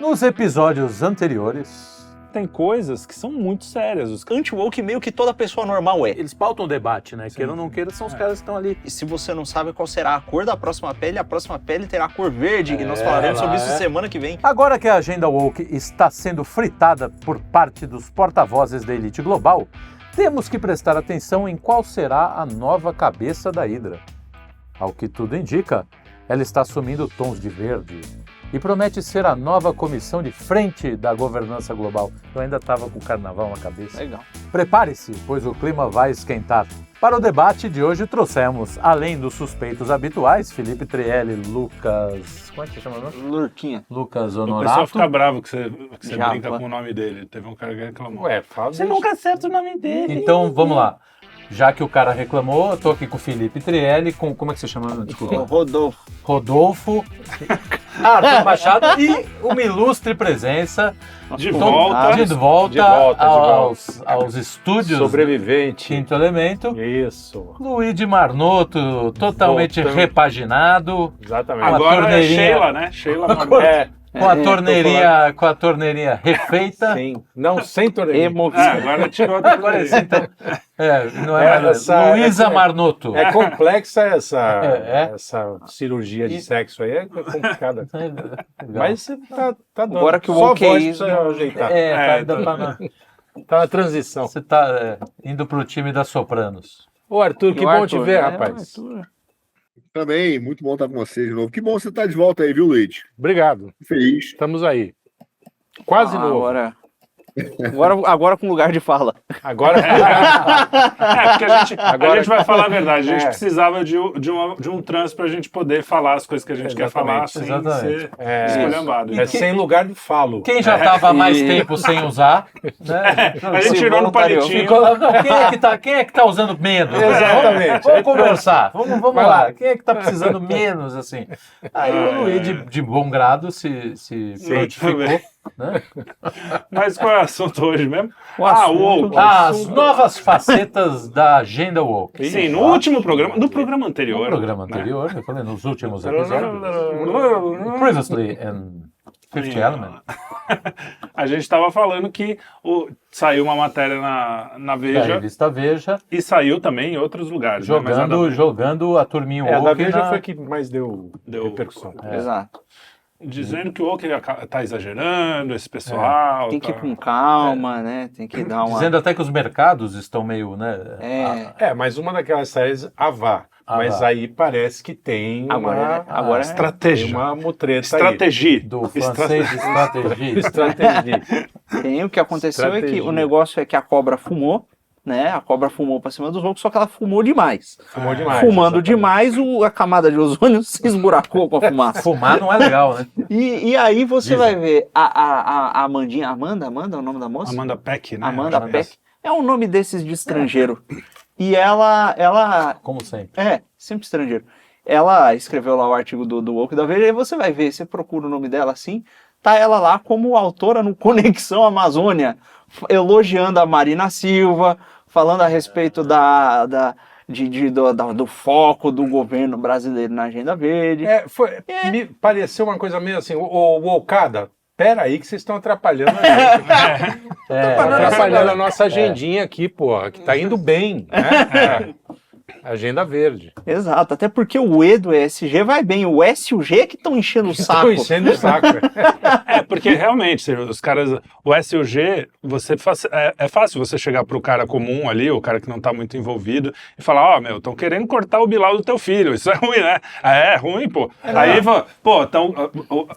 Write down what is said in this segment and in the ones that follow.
Nos episódios anteriores, tem coisas que são muito sérias. Os anti-woke meio que toda pessoa normal é. eles pautam o debate, né? Queira ou não queira, são os caras que estão ali. E se você não sabe qual será a cor da próxima pele, a próxima pele terá a cor verde. E nós falaremos sobre isso semana que vem. Agora que a agenda woke está sendo fritada por parte dos porta-vozes da elite global, temos que prestar atenção em qual será a nova cabeça da Hydra. Ao que tudo indica, ela está assumindo tons de verde e promete ser a nova comissão de frente da governança global. Eu ainda estava com o carnaval na cabeça. Legal. Prepare-se, pois o clima vai esquentar. Para o debate de hoje trouxemos, além dos suspeitos habituais, Felipe Trielli, Lucas... Como é que você chama? Lurquinha. Lucas O pessoal Honorato. fica bravo que você Já, brinca pô. com o nome dele. Teve um cara que reclamou. Ué, fala. Você nunca acerta o nome dele. Então, vamos lá. Já que o cara reclamou, eu tô aqui com o Felipe Trielli, com... Como é que você chama? Desculpa. Rodolfo. Rodolfo, Arthur Machado e uma ilustre presença De volta. de volta aos estúdios Sobrevivente. Quinto Elemento. Isso. Luigi Marnoto, totalmente Voltando. repaginado, Exatamente. Agora é torneirinha. Sheila, né? Sheila Marnoto. com a torneirinha refeita. Sim. Não, sem torneirinha. Agora tirou a Agora sim, então, não é mais Essa- Luísa Marnoto. É complexa essa, É. essa cirurgia de sexo aí, é complicada. Legal. Mas você tá dando. Agora que o Só a woke voz is- precisa ajeitar. tá ainda Tá na transição. você tá indo pro time das Sopranos. Ô, Arthur, que E o bom Arthur, te ver, né? rapaz. Também, muito bom estar com você de novo. Que bom você estar de volta aí, viu, Luiz? Obrigado. Feliz. Estamos aí. Quase novo. Agora com lugar de fala. Agora. Porque a gente vai falar a verdade. A gente É. precisava de um trans pra gente poder falar as coisas que a gente quer falar sem Exatamente. ser É, esculhambado. é sem lugar de falo. Quem já estava há mais E- tempo sem usar, né? A gente Se tirou no voluntariou. palitinho. Ficou lá, não, quem é que tá usando menos? Exatamente. Vamos conversar, vamos Vai lá. lá. Quem é que tá precisando menos, assim? Aí o Luiz, de bom grado, se prontificou, também. né? Mas qual é o assunto hoje mesmo? O O assunto- woke. As novas facetas da agenda woke. Sim, no último programa, no programa anterior. No programa né? anterior, eu falei nos últimos episódios. Previously in Fifth Element. A gente estava falando que saiu uma matéria na Da Veja revista Veja, e saiu também em outros lugares. né? Mas nada a ver. jogando a turminha É, a da woke Veja na... foi que mais deu repercussão. Exato. Dizendo que o woke tá exagerando, esse pessoal. Tem que ir tá... com calma, né? Tem que dar uma... Dizendo até que os mercados estão meio, né? É. Mas uma daquelas séries, a Vá. A Mas Vá. aí parece que tem Agora uma é estratégia. tem uma mutreta Estratégia. Do francês de estratégia. aí. Estratégia. Tem, o que aconteceu é que Estratégia. o negócio é que a cobra fumou, né? A cobra fumou pra cima dos outros, só que ela fumou demais. Fumou demais. Fumando exatamente. demais, a camada de ozônio se esburacou com a fumaça. Fumar não é legal, né? E aí você Dizem. vai ver a Amandinha, Amanda é o nome da moça? Amanda Peck, né? Amanda Acho que Peck. É um nome desses de estrangeiro. E ela Como sempre. sempre estrangeiro. Ela escreveu lá o artigo do Woke da Veja, e você vai ver, você procura o nome dela assim, tá ela lá como autora no Conexão Amazônia, elogiando a Marina Silva, falando a respeito do foco do governo brasileiro na Agenda Verde. Me pareceu uma coisa meio assim, o Okada, pera aí que vocês estão atrapalhando a gente. Estão atrapalhando a nossa agendinha aqui, porra, que tá indo bem, né? Agenda verde. Exato, até porque o E do ESG vai bem, o S e o G que estão enchendo o saco. Tô enchendo o saco. porque realmente, os caras, o S e o G, é fácil você chegar pro cara comum ali, o cara que não tá muito envolvido, e falar, estão querendo cortar o Bilal do teu filho, isso é ruim, né? É ruim, pô. Aí, então,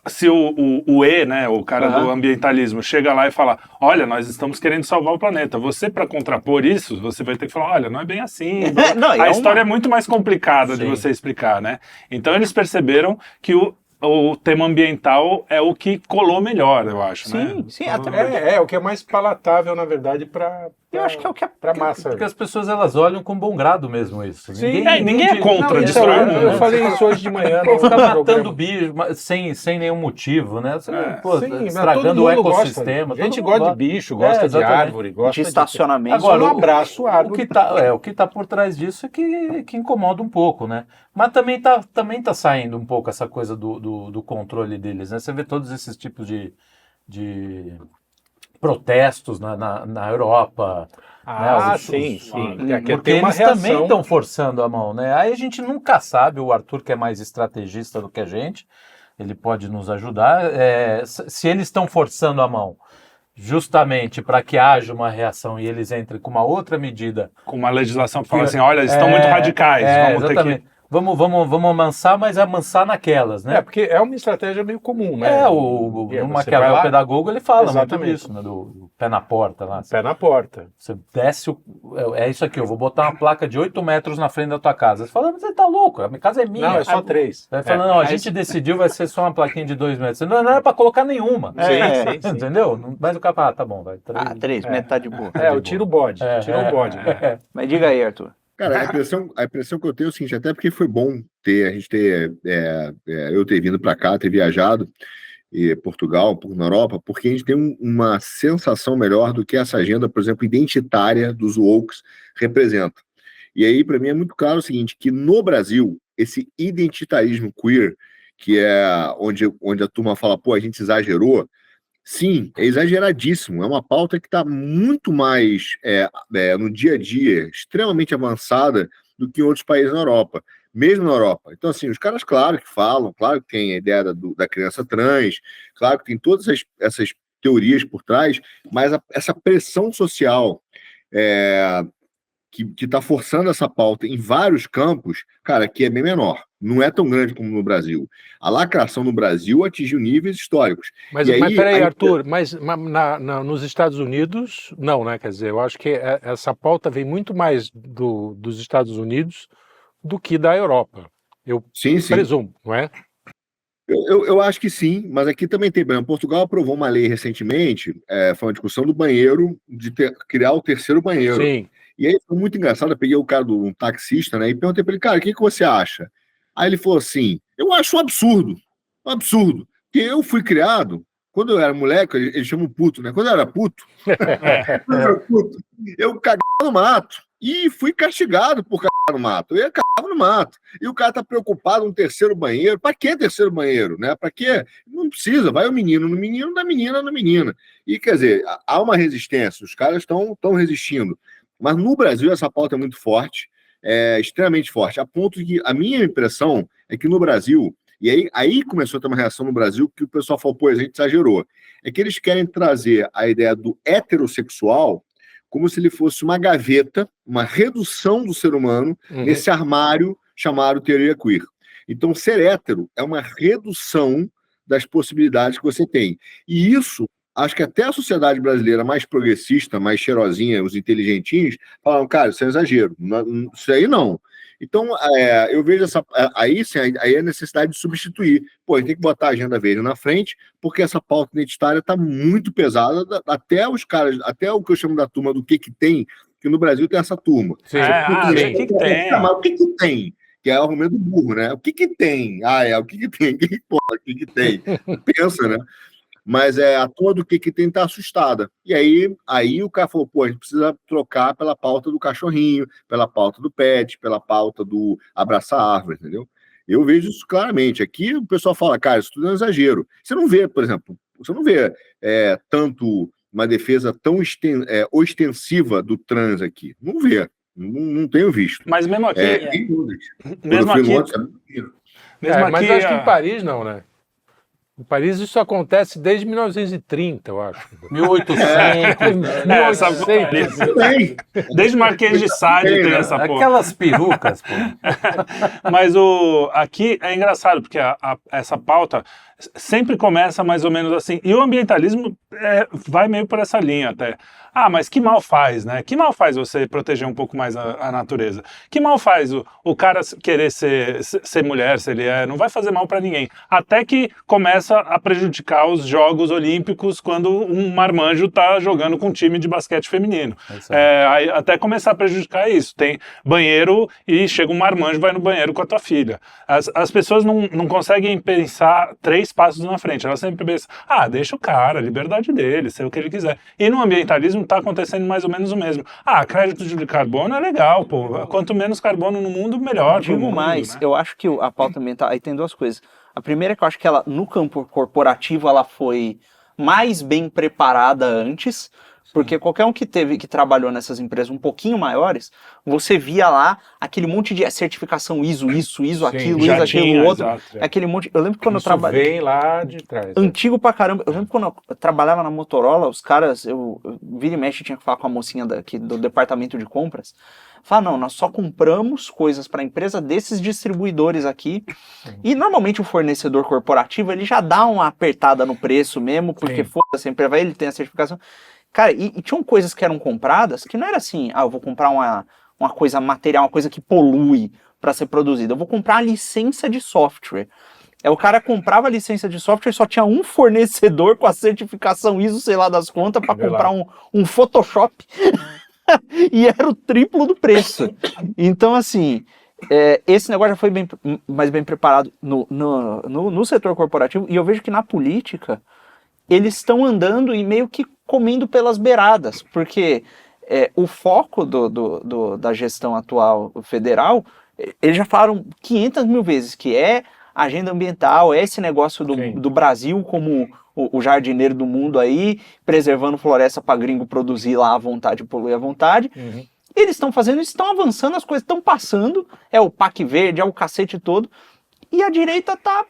se o E, né, o cara do ambientalismo, chega lá e fala, olha, nós estamos querendo salvar o planeta, você para contrapor isso, você vai ter que falar, olha, não é bem assim. Não, a história é muito mais complicada de você explicar, né? Então eles perceberam que o tema ambiental é o que colou melhor, eu acho, né? Sim, até É o que é mais palatável, na verdade, para Eu acho que é o que é pra massa. Porque as pessoas elas olham com bom grado mesmo isso. Sim. Ninguém é contra destruir o mundo. Eu falei isso hoje de manhã. Pô, no ficar matando programa. bicho sem nenhum motivo, né? Você, pô, Sim, mas todo estragando o mundo gosta. ecossistema. A gente todo gosta mundo de bicho, gosta de exatamente. árvore, gosta de estacionamento. Agora, um abraço O árvore. que tá por trás disso é que incomoda um pouco, né? Mas também tá saindo um pouco essa coisa do controle deles, né? Você vê todos esses tipos de protestos na Europa. Ah, né? sim. Porque Tem uma eles também reação. estão forçando a mão, né? Aí a gente nunca sabe, o Arthur, que é mais estrategista do que a gente, ele pode nos ajudar. Se eles estão forçando a mão justamente para que haja uma reação e eles entrem com uma outra medida. Com uma legislação que fala assim, olha, eles estão muito radicais, vamos exatamente. ter que... Vamos amansar, mas amansar naquelas, né? Porque é uma estratégia meio comum, né? O Você Maquiavel, vai lá- o pedagogo, ele fala Exatamente. muito disso, né? Do pé na porta lá. Pé na porta. Você desce é isso aqui, eu vou botar uma placa de 8 metros na frente da tua casa. Você fala, mas você tá louco, a minha casa é minha. Não, é só 3. Vai falando, não, a gente decidiu, vai ser só uma plaquinha de 2 metros. Não era pra colocar nenhuma. Sim. Entendeu? Mas o cara fala, tá bom, vai. 3, metade boa. Eu tiro o bode. Tiro o bode. Mas diga aí, Arthur. Cara, a impressão que eu tenho é o seguinte, até porque foi bom eu ter vindo para cá, ter viajado Portugal, na Europa, porque a gente tem uma sensação melhor do que essa agenda, por exemplo, identitária dos wokes representa. E aí, para mim, é muito claro o seguinte, que no Brasil, esse identitarismo queer, que é onde a turma fala, pô, a gente exagerou, sim, é exageradíssimo. É uma pauta que está muito mais no dia a dia, extremamente avançada do que em outros países na Europa, mesmo na Europa. Então, assim, os caras, claro que falam, claro que tem a ideia da criança trans, claro que tem todas essas teorias por trás, mas essa pressão social que está forçando essa pauta em vários campos, cara, que é bem menor. Não é tão grande como no Brasil. A lacração no Brasil atingiu níveis históricos. Mas peraí, Arthur, nos Estados Unidos, não, né? Quer dizer, eu acho que essa pauta vem muito mais dos Estados Unidos do que da Europa. Eu presumo, não é? Eu acho que sim, mas aqui também tem. Portugal aprovou uma lei recentemente, foi uma discussão do banheiro, criar o terceiro banheiro. Sim. E aí foi muito engraçado, eu peguei o cara um taxista, né, e perguntei para ele, cara, o que você acha? Aí ele falou assim, eu acho um absurdo, porque eu fui criado, quando eu era moleque, eles chamam puto, né, quando eu era puto, eu cagava no mato, e fui castigado por cagar no mato, eu cagava no mato, e o cara tá preocupado com um terceiro banheiro, para que terceiro banheiro, né, para quê? Não precisa, vai o menino no menino, da menina na menina, e quer dizer, há uma resistência, os caras estão resistindo, mas no Brasil essa pauta é muito forte, extremamente forte, a ponto que a minha impressão é que no Brasil, e aí começou a ter uma reação no Brasil que o pessoal falou, pô, a gente exagerou, é que eles querem trazer a ideia do heterossexual como se ele fosse uma gaveta, uma redução do ser humano nesse armário chamado teoria queer. Então, ser hétero é uma redução das possibilidades que você tem. E isso, acho que até a sociedade brasileira mais progressista, mais cheirosinha, os inteligentinhos, falam, cara, isso é exagero, isso aí não. Então, eu vejo aí a necessidade de substituir. Pô, a gente tem que botar a agenda verde na frente, porque essa pauta identitária está muito pesada, até os caras, até o que eu chamo da turma do que tem, que no Brasil tem essa turma. O que tem? Mas o que tem? Que é o argumento do burro, né? O que tem? O que tem? O que tem? Pensa, né? Mas a turma do que tem tá assustada. E aí o cara falou, pô, a gente precisa trocar pela pauta do cachorrinho, pela pauta do pet, pela pauta do abraçar a árvore, entendeu? Eu vejo isso claramente. Aqui o pessoal fala, cara, isso tudo é um exagero. Você não vê, por exemplo, tanto uma defesa tão ostensiva do trans aqui. Não vê. Não tenho visto. Mas mesmo aqui... Mesmo aqui... Mas acho que em Paris não, né? Em Paris isso acontece desde 1930, eu acho. 1800. Desde Marquês de Sade tem essa porra. Aquelas perucas, pô. Mas aqui é engraçado, porque essa pauta sempre começa mais ou menos assim. E o ambientalismo vai meio por essa linha até. Mas que mal faz, né? Que mal faz você proteger um pouco mais a natureza? Que mal faz o cara querer ser mulher, se ele não vai fazer mal para ninguém. Até que começa a prejudicar os Jogos Olímpicos quando um marmanjo tá jogando com um time de basquete feminino. Aí, até começar a prejudicar isso. Tem banheiro e chega um marmanjo e vai no banheiro com a tua filha. As pessoas não conseguem pensar 3 passos na frente. Elas sempre pensam, deixa o cara, liberdade dele, sei o que ele quiser. E no ambientalismo está acontecendo mais ou menos o mesmo. Crédito de carbono é legal, pô. Quanto menos carbono no mundo, melhor. Digo mais, né? Eu acho que a pauta ambiental, aí tem 2 coisas. A primeira é que eu acho que ela, no campo corporativo, ela foi mais bem preparada antes, porque qualquer um que trabalhou nessas empresas um pouquinho maiores, você via lá aquele monte de certificação ISO, isso, aquilo, isso, aquilo, outro. Aquele monte. Eu lembro que quando eu trabalhei. Vem lá de trás. Antigo pra caramba. Eu lembro quando eu trabalhava na Motorola, os caras, eu vira e mexe, tinha que falar com a mocinha do departamento de compras. Falar, não, nós só compramos coisas para a empresa desses distribuidores aqui. E normalmente o fornecedor corporativo, ele já dá uma apertada no preço mesmo, porque foda-se, ele tem a certificação. Cara, e tinham coisas que eram compradas que não era assim, eu vou comprar uma coisa material, uma coisa que polui para ser produzida. Eu vou comprar a licença de software. O cara comprava a licença de software e só tinha um fornecedor com a certificação ISO, sei lá das contas, para comprar um Photoshop. E era o triplo do preço. Então, assim, esse negócio já foi mais bem preparado no setor corporativo. E eu vejo que na política, eles estão andando e meio que comendo pelas beiradas. Porque o foco da gestão atual federal, eles já falaram 500 mil vezes que agenda ambiental, esse negócio do Brasil como o jardineiro do mundo aí, preservando floresta para gringo produzir lá à vontade, poluir à vontade. Eles estão fazendo isso, estão avançando, as coisas estão passando, o PAC verde, o cacete todo, e a direita tá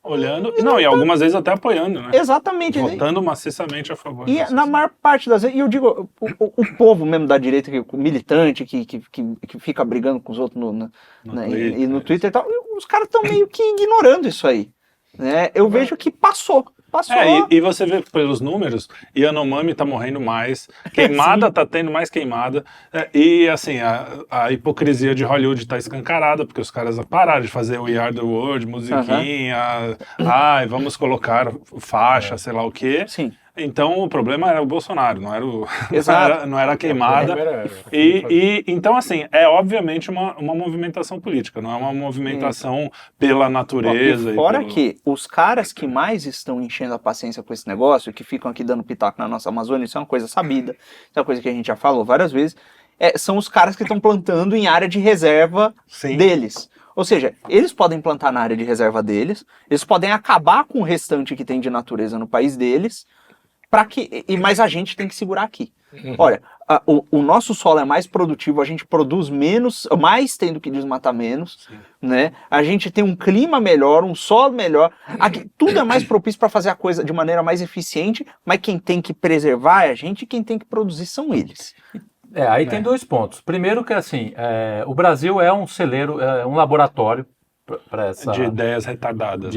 olhando, e algumas vezes até apoiando, né? Exatamente. Votando maciçamente a favor. E na maior parte das vezes, e eu digo, o povo mesmo da direita, o militante que fica brigando com os outros no Twitter e tal, os caras estão meio que ignorando isso aí. Né? Eu vejo que passou. E você vê pelos números, Yanomami tá morrendo mais, queimada tá tendo mais queimada, e assim, a hipocrisia de Hollywood tá escancarada, porque os caras pararam de fazer We Are The World, musiquinha, vamos colocar faixa, sei lá o quê. Sim. Então o problema era o Bolsonaro, não era não era a queimada. Então, assim, é obviamente uma movimentação política, não é uma movimentação pela natureza. E fora que os caras que mais estão enchendo a paciência com esse negócio, que ficam aqui dando pitaco na nossa Amazônia, isso é uma coisa sabida, isso é uma coisa que a gente já falou várias vezes, são os caras que estão plantando em área de reserva deles. Ou seja, eles podem plantar na área de reserva deles, eles podem acabar com o restante que tem de natureza no país deles, mas a gente tem que segurar aqui. Olha, o nosso solo é mais produtivo, a gente produz mais tendo que desmatar menos, né? A gente tem um clima melhor, um solo melhor, aqui, tudo é mais propício para fazer a coisa de maneira mais eficiente, mas quem tem que preservar é a gente e quem tem que produzir são eles. Aí tem 2 pontos. Primeiro que assim, o Brasil é um celeiro, um laboratório de ideias retardadas.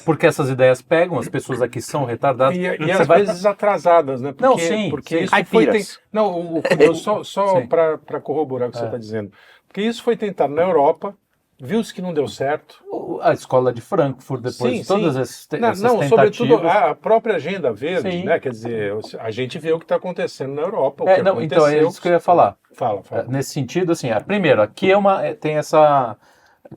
Porque essas ideias pegam, as pessoas aqui são retardadas. E às vezes atrasadas, né? Porque isso foi só para corroborar o que você está dizendo. Porque isso foi tentado na Europa, viu-se que não deu certo. A escola de Frankfurt, depois de todas essas tentativas. Sobretudo a própria agenda verde, né? Quer dizer, a gente vê o que está acontecendo na Europa. Então é isso que eu ia falar. Fala. Nesse sentido, assim, primeiro, aqui tem essa...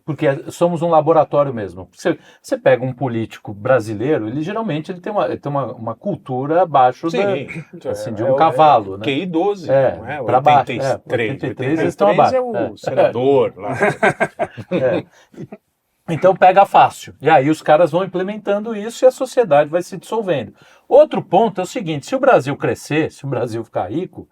Porque somos um laboratório mesmo. Você pega um político brasileiro, ele geralmente tem uma cultura abaixo de um cavalo. Né? QI 12, não é? Para baixo. 83 eles estão abaixo. É o senador lá. Então pega fácil. E aí os caras vão implementando isso e a sociedade vai se dissolvendo. Outro ponto é o seguinte, se o Brasil crescer, se o Brasil ficar rico,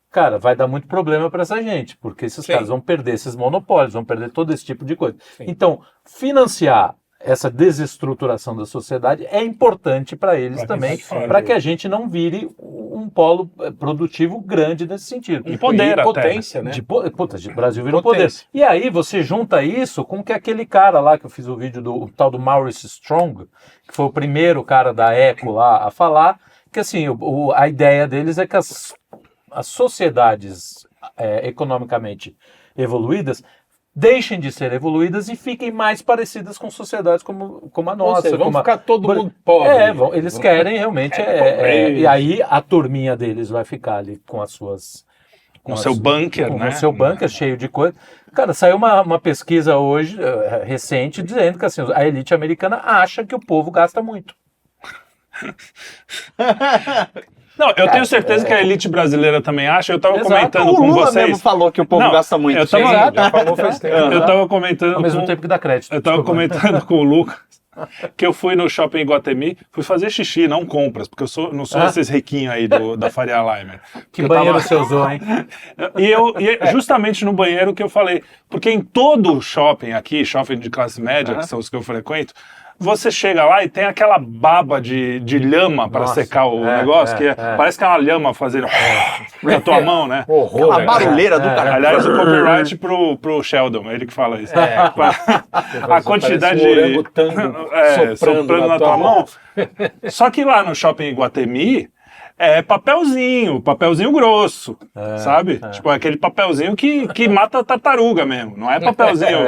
cara, vai dar muito problema para essa gente, porque esses caras vão perder esses monopólios, vão perder todo esse tipo de coisa. Então, financiar essa desestruturação da sociedade é importante para eles também, para que a gente não vire um um polo produtivo grande nesse sentido. Um poder até. Potência, né? O Brasil virou poder. E aí você junta isso com que aquele cara lá que eu fiz o vídeo o tal do Maurice Strong, que foi o primeiro cara da Eco lá a falar, que assim, a ideia deles é que as sociedades economicamente evoluídas deixem de ser evoluídas e fiquem mais parecidas com sociedades como a nossa. Ou seja, vamos como ficar todo mundo pobre. Eles querem realmente. E aí a turminha deles vai ficar ali com as suas. Com o seu bunker, com né? o seu bunker cheio de coisa. Cara, saiu uma pesquisa hoje, recente, dizendo que assim, a elite americana acha que o povo gasta muito. Não, eu tenho certeza que a elite brasileira também acha. Eu estava Exato. comentando O com Lula vocês. mesmo falou que o povo gasta muito. Eu tava, Já falou faz tempo. eu tava comentando Ao mesmo tempo que dá crédito. Eu tava comentando com o Lucas que eu fui no shopping Iguatemi, fui fazer xixi, não compras, porque eu não sou esses riquinhos aí da Faria Limer. Que banheiro você usou, hein? E justamente no banheiro que eu falei, porque em todo shopping aqui, shopping de classe média, que são os que eu frequento, você chega lá e tem aquela baba de lhama para secar o negócio, parece que é uma lhama fazendo na tua mão, né? Horror, A barulheira do cara. Aliás, o copyright pro Sheldon, ele que fala isso. A quantidade um orangotango soprando na tua mão. Só que lá no shopping Iguatemi, é papelzinho grosso, sabe? Tipo, aquele papelzinho que mata a tartaruga mesmo, não é papelzinho,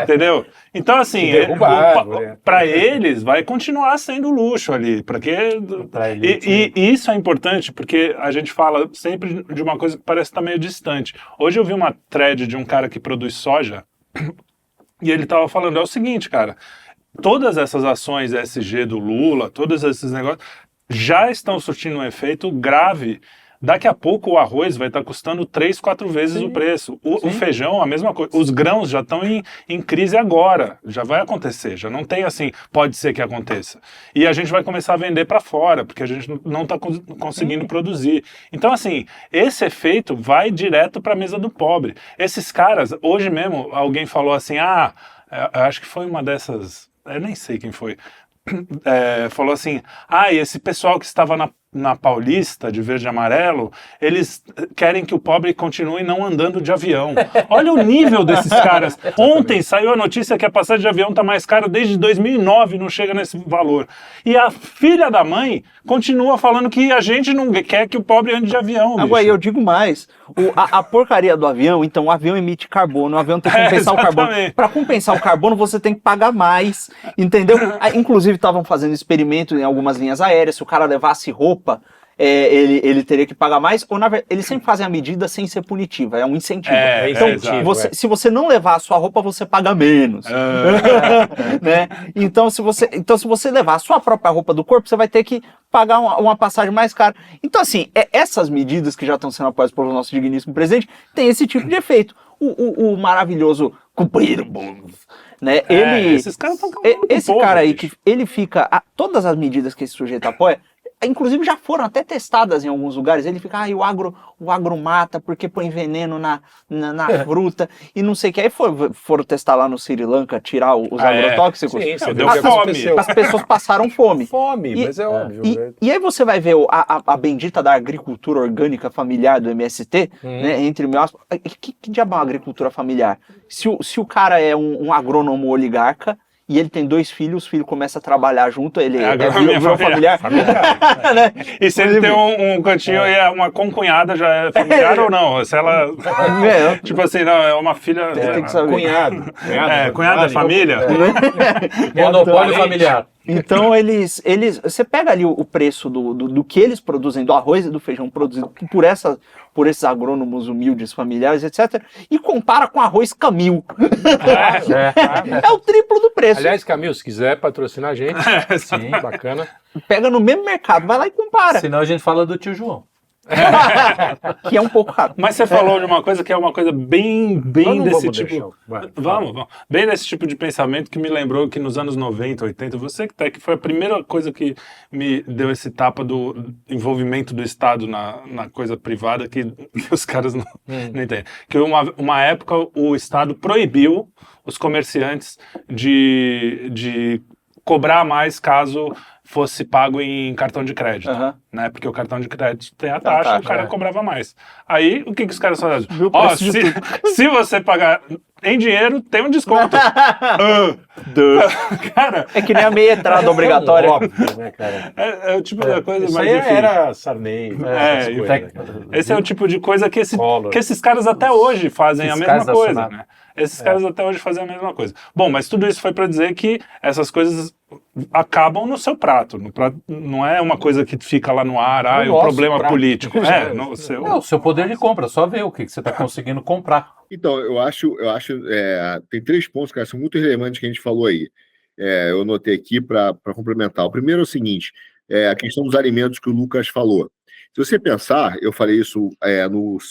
entendeu? Então, assim, para eles vai continuar sendo luxo ali, e isso é importante, porque a gente fala sempre de uma coisa que parece estar meio distante. Hoje eu vi uma thread de um cara que produz soja, e ele tava falando, é o seguinte, cara, todas essas ações ESG do Lula, todos esses negócios, já estão surtindo um efeito grave. Daqui a pouco o arroz vai estar custando 3, 4 vezes o preço. O feijão, a mesma coisa. Os grãos já estão em crise agora. Já vai acontecer. Já não tem assim, pode ser que aconteça. E a gente vai começar a vender para fora, porque a gente não está conseguindo produzir. Então, assim, esse efeito vai direto para a mesa do pobre. Esses caras, hoje mesmo, alguém falou assim, acho que foi uma dessas, eu nem sei quem foi, falou assim, esse pessoal que estava na Paulista, de verde e amarelo, eles querem que o pobre continue não andando de avião. Olha o nível desses caras. Ontem saiu a notícia que a passagem de avião está mais cara desde 2009, não chega nesse valor. E a filha da mãe continua falando que a gente não quer que o pobre ande de avião. Agora, eu digo mais, a porcaria do avião, então o avião emite carbono, o avião tem que compensar o carbono. Para compensar o carbono, você tem que pagar mais, entendeu? Inclusive, estavam fazendo experimento em algumas linhas aéreas, se o cara levasse roupa, ele teria que pagar mais, ou na verdade, eles sempre fazem a medida sem ser punitiva, é um incentivo. Então, se você não levar a sua roupa, você paga menos. Né? Então, se você levar a sua própria roupa do corpo, você vai ter que pagar uma passagem mais cara. Então, assim, essas medidas que já estão sendo apoiadas pelo nosso digníssimo presidente, tem esse tipo de efeito. O maravilhoso cumprido, né? Esses caras estão esse cara aí, que ele fica... todas as medidas que esse sujeito apoia, inclusive já foram até testadas em alguns lugares, ele fica, o agro mata porque põe veneno na fruta e não sei o que. Aí foram testar lá no Sri Lanka, tirar os agrotóxicos. Sim, você deu fome. As pessoas passaram fome. Mas é óbvio. E aí você vai ver a bendita da agricultura orgânica familiar do MST, né, entre mil aspas. Que diabo é uma agricultura familiar? Se o cara é um agrônomo oligarca, e ele tem 2 filhos, os filhos começam a trabalhar junto, ele virou familiar. Né? E se ele tem um cantinho e uma concunhada, já é familiar ou não? Se ela... tipo assim, não, é uma filha... Tem que saber. Cunhada é família? Monopólio familiar. Então, você pega ali o preço do que eles produzem, do arroz e do feijão produzido por esses agrônomos humildes, familiares, etc., e compara com arroz Camil. É o triplo do preço. Aliás, Camil, se quiser patrocinar a gente, sim, bacana. Pega no mesmo mercado, vai lá e compara. Senão a gente fala do tio João. Que é um pouco rápido. Mas você falou de uma coisa que é uma coisa bem desse tipo. Vamos. Bem desse tipo de pensamento que me lembrou que nos anos 90, 80, que foi a primeira coisa que me deu esse tapa do envolvimento do Estado na coisa privada que os caras não entendem. Que uma época o Estado proibiu os comerciantes de cobrar mais caso fosse pago em cartão de crédito, Aham. né? Porque o cartão de crédito tem a Tem a taxa, taxa, o cara é. cobrava mais. Aí, o que os caras falaram? Viu o Ó, preço de se você pagar em dinheiro, tem um desconto. Cara, É que nem a meia entrada obrigatória. Óbvio, né, cara? é o tipo da coisa, Isso mas aí enfim. era Sarney, essas e coisas, né? Esse é o tipo de coisa que, Collor. que esses caras até hoje fazem a Fiscais mesma coisa, acionados. né? Esses caras até hoje fazem a mesma coisa. Bom, mas tudo isso foi para dizer que essas coisas acabam no seu prato. No prato não é uma coisa que fica lá no ar, é um nosso problema prato. político. No seu... É o seu poder de compra, só ver o que você está conseguindo comprar. Então, eu acho, tem 3 pontos, cara, são muito relevantes que a gente falou aí. Eu anotei aqui para complementar. O primeiro é o seguinte, a questão dos alimentos que o Lucas falou. Se você pensar, eu falei isso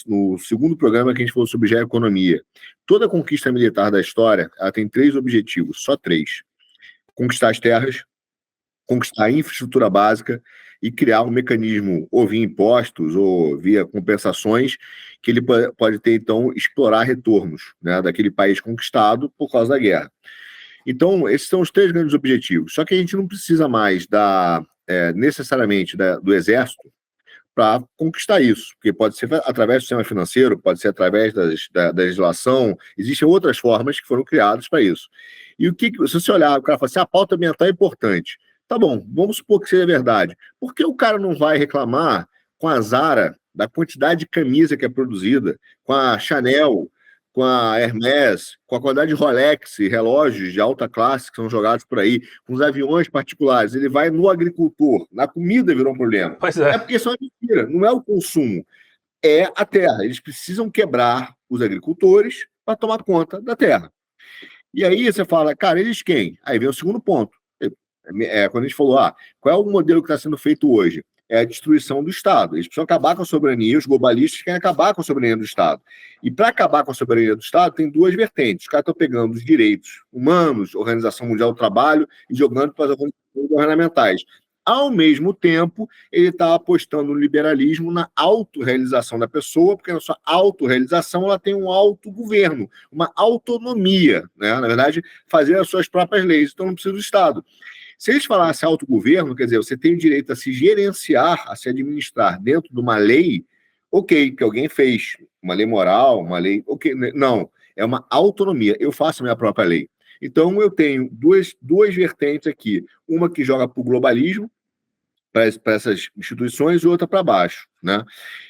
no segundo programa que a gente falou sobre geoeconomia. Toda conquista militar da história, ela tem 3 objetivos, só 3. Conquistar as terras, conquistar a infraestrutura básica e criar um mecanismo ou via impostos ou via compensações que ele pode ter, então, explorar retornos, né, daquele país conquistado por causa da guerra. Então, esses são os 3 grandes objetivos. Só que a gente não precisa mais necessariamente do exército para conquistar isso, porque pode ser através do sistema financeiro, pode ser através da legislação, existem outras formas que foram criadas para isso. E se você olhar, o cara fala assim, a pauta ambiental é importante. Tá bom, vamos supor que seja verdade. Por que o cara não vai reclamar com a Zara da quantidade de camisa que é produzida, com a Chanel, com a Hermès, com a quantidade de Rolex e relógios de alta classe que são jogados por aí, com os aviões particulares? Ele vai no agricultor, na comida virou um problema. Pois é. É porque isso é uma mentira, não é o consumo, é a terra. Eles precisam quebrar os agricultores para tomar conta da terra. E aí você fala, cara, eles quem? Aí vem o segundo ponto. Quando a gente falou, qual é o modelo que está sendo feito hoje? É a destruição do Estado. Eles precisam acabar com a soberania, os globalistas querem acabar com a soberania do Estado. E para acabar com a soberania do Estado, tem 2 vertentes. Os caras estão pegando os direitos humanos, Organização Mundial do Trabalho, e jogando para as organizações governamentais. Ao mesmo tempo, ele está apostando no liberalismo, na autorrealização da pessoa, porque na sua autorrealização ela tem um autogoverno, uma autonomia, né? Na verdade, fazer as suas próprias leis, então não precisa do Estado. Se eles falassem autogoverno, quer dizer, você tem o direito a se gerenciar, a se administrar dentro de uma lei, ok, que alguém fez, uma lei moral, uma lei, ok, não, é uma autonomia, eu faço a minha própria lei. Então eu tenho duas vertentes aqui, uma que joga para o globalismo, para essas instituições, e outra para baixo, né?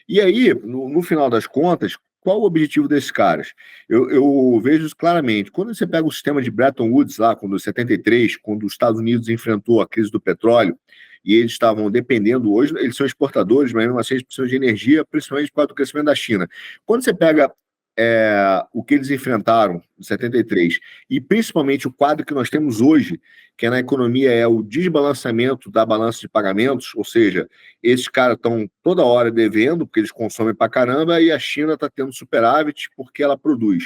E aí, no final das contas, qual o objetivo desses caras? Eu vejo isso claramente. Quando você pega o sistema de Bretton Woods, lá, quando 73, quando os Estados Unidos enfrentou a crise do petróleo, e eles estavam dependendo, hoje eles são exportadores, mas mesmo assim eles precisam de energia, principalmente por causa do crescimento da China. Quando você pega o que eles enfrentaram em 73, e principalmente o quadro que nós temos hoje, que na economia é o desbalanceamento da balança de pagamentos, ou seja, esses caras estão toda hora devendo, porque eles consomem pra caramba, e a China está tendo superávit porque ela produz.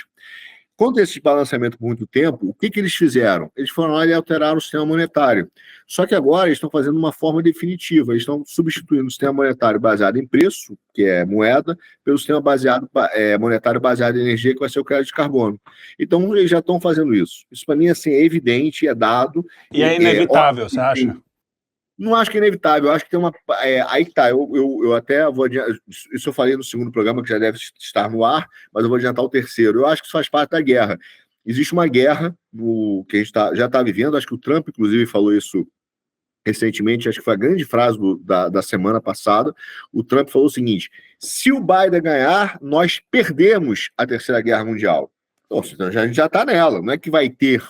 Quanto a esse balanceamento por muito tempo, o que eles fizeram? Eles foram lá e alteraram o sistema monetário. Só que agora eles estão fazendo uma forma definitiva, eles estão substituindo o sistema monetário baseado em preço, que é moeda, pelo sistema monetário baseado em energia, que vai ser o crédito de carbono. Então, eles já estão fazendo isso. Isso, para mim, assim, é evidente, é dado. E é inevitável, você acha? Não acho que é inevitável, eu acho que tem uma... aí que tá, eu até vou adiantar, isso eu falei no segundo programa, que já deve estar no ar, mas eu vou adiantar o terceiro. Eu acho que isso faz parte da guerra. Existe uma guerra que a gente já está vivendo, acho que o Trump, inclusive, falou isso recentemente, acho que foi a grande frase da semana passada. O Trump falou o seguinte, se o Biden ganhar, nós perdemos a Terceira Guerra Mundial. Então, a gente já está nela, não é que vai ter,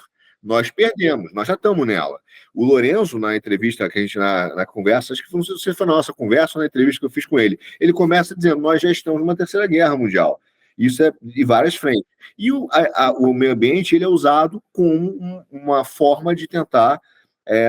nós perdemos, nós já estamos nela. O Lorenzo, na entrevista que a gente, na conversa, acho que não sei se foi na nossa conversa ou na entrevista que eu fiz com ele, ele começa dizendo, nós já estamos numa Terceira Guerra Mundial. Isso é de várias frentes. E o meio ambiente ele é usado como uma forma de tentar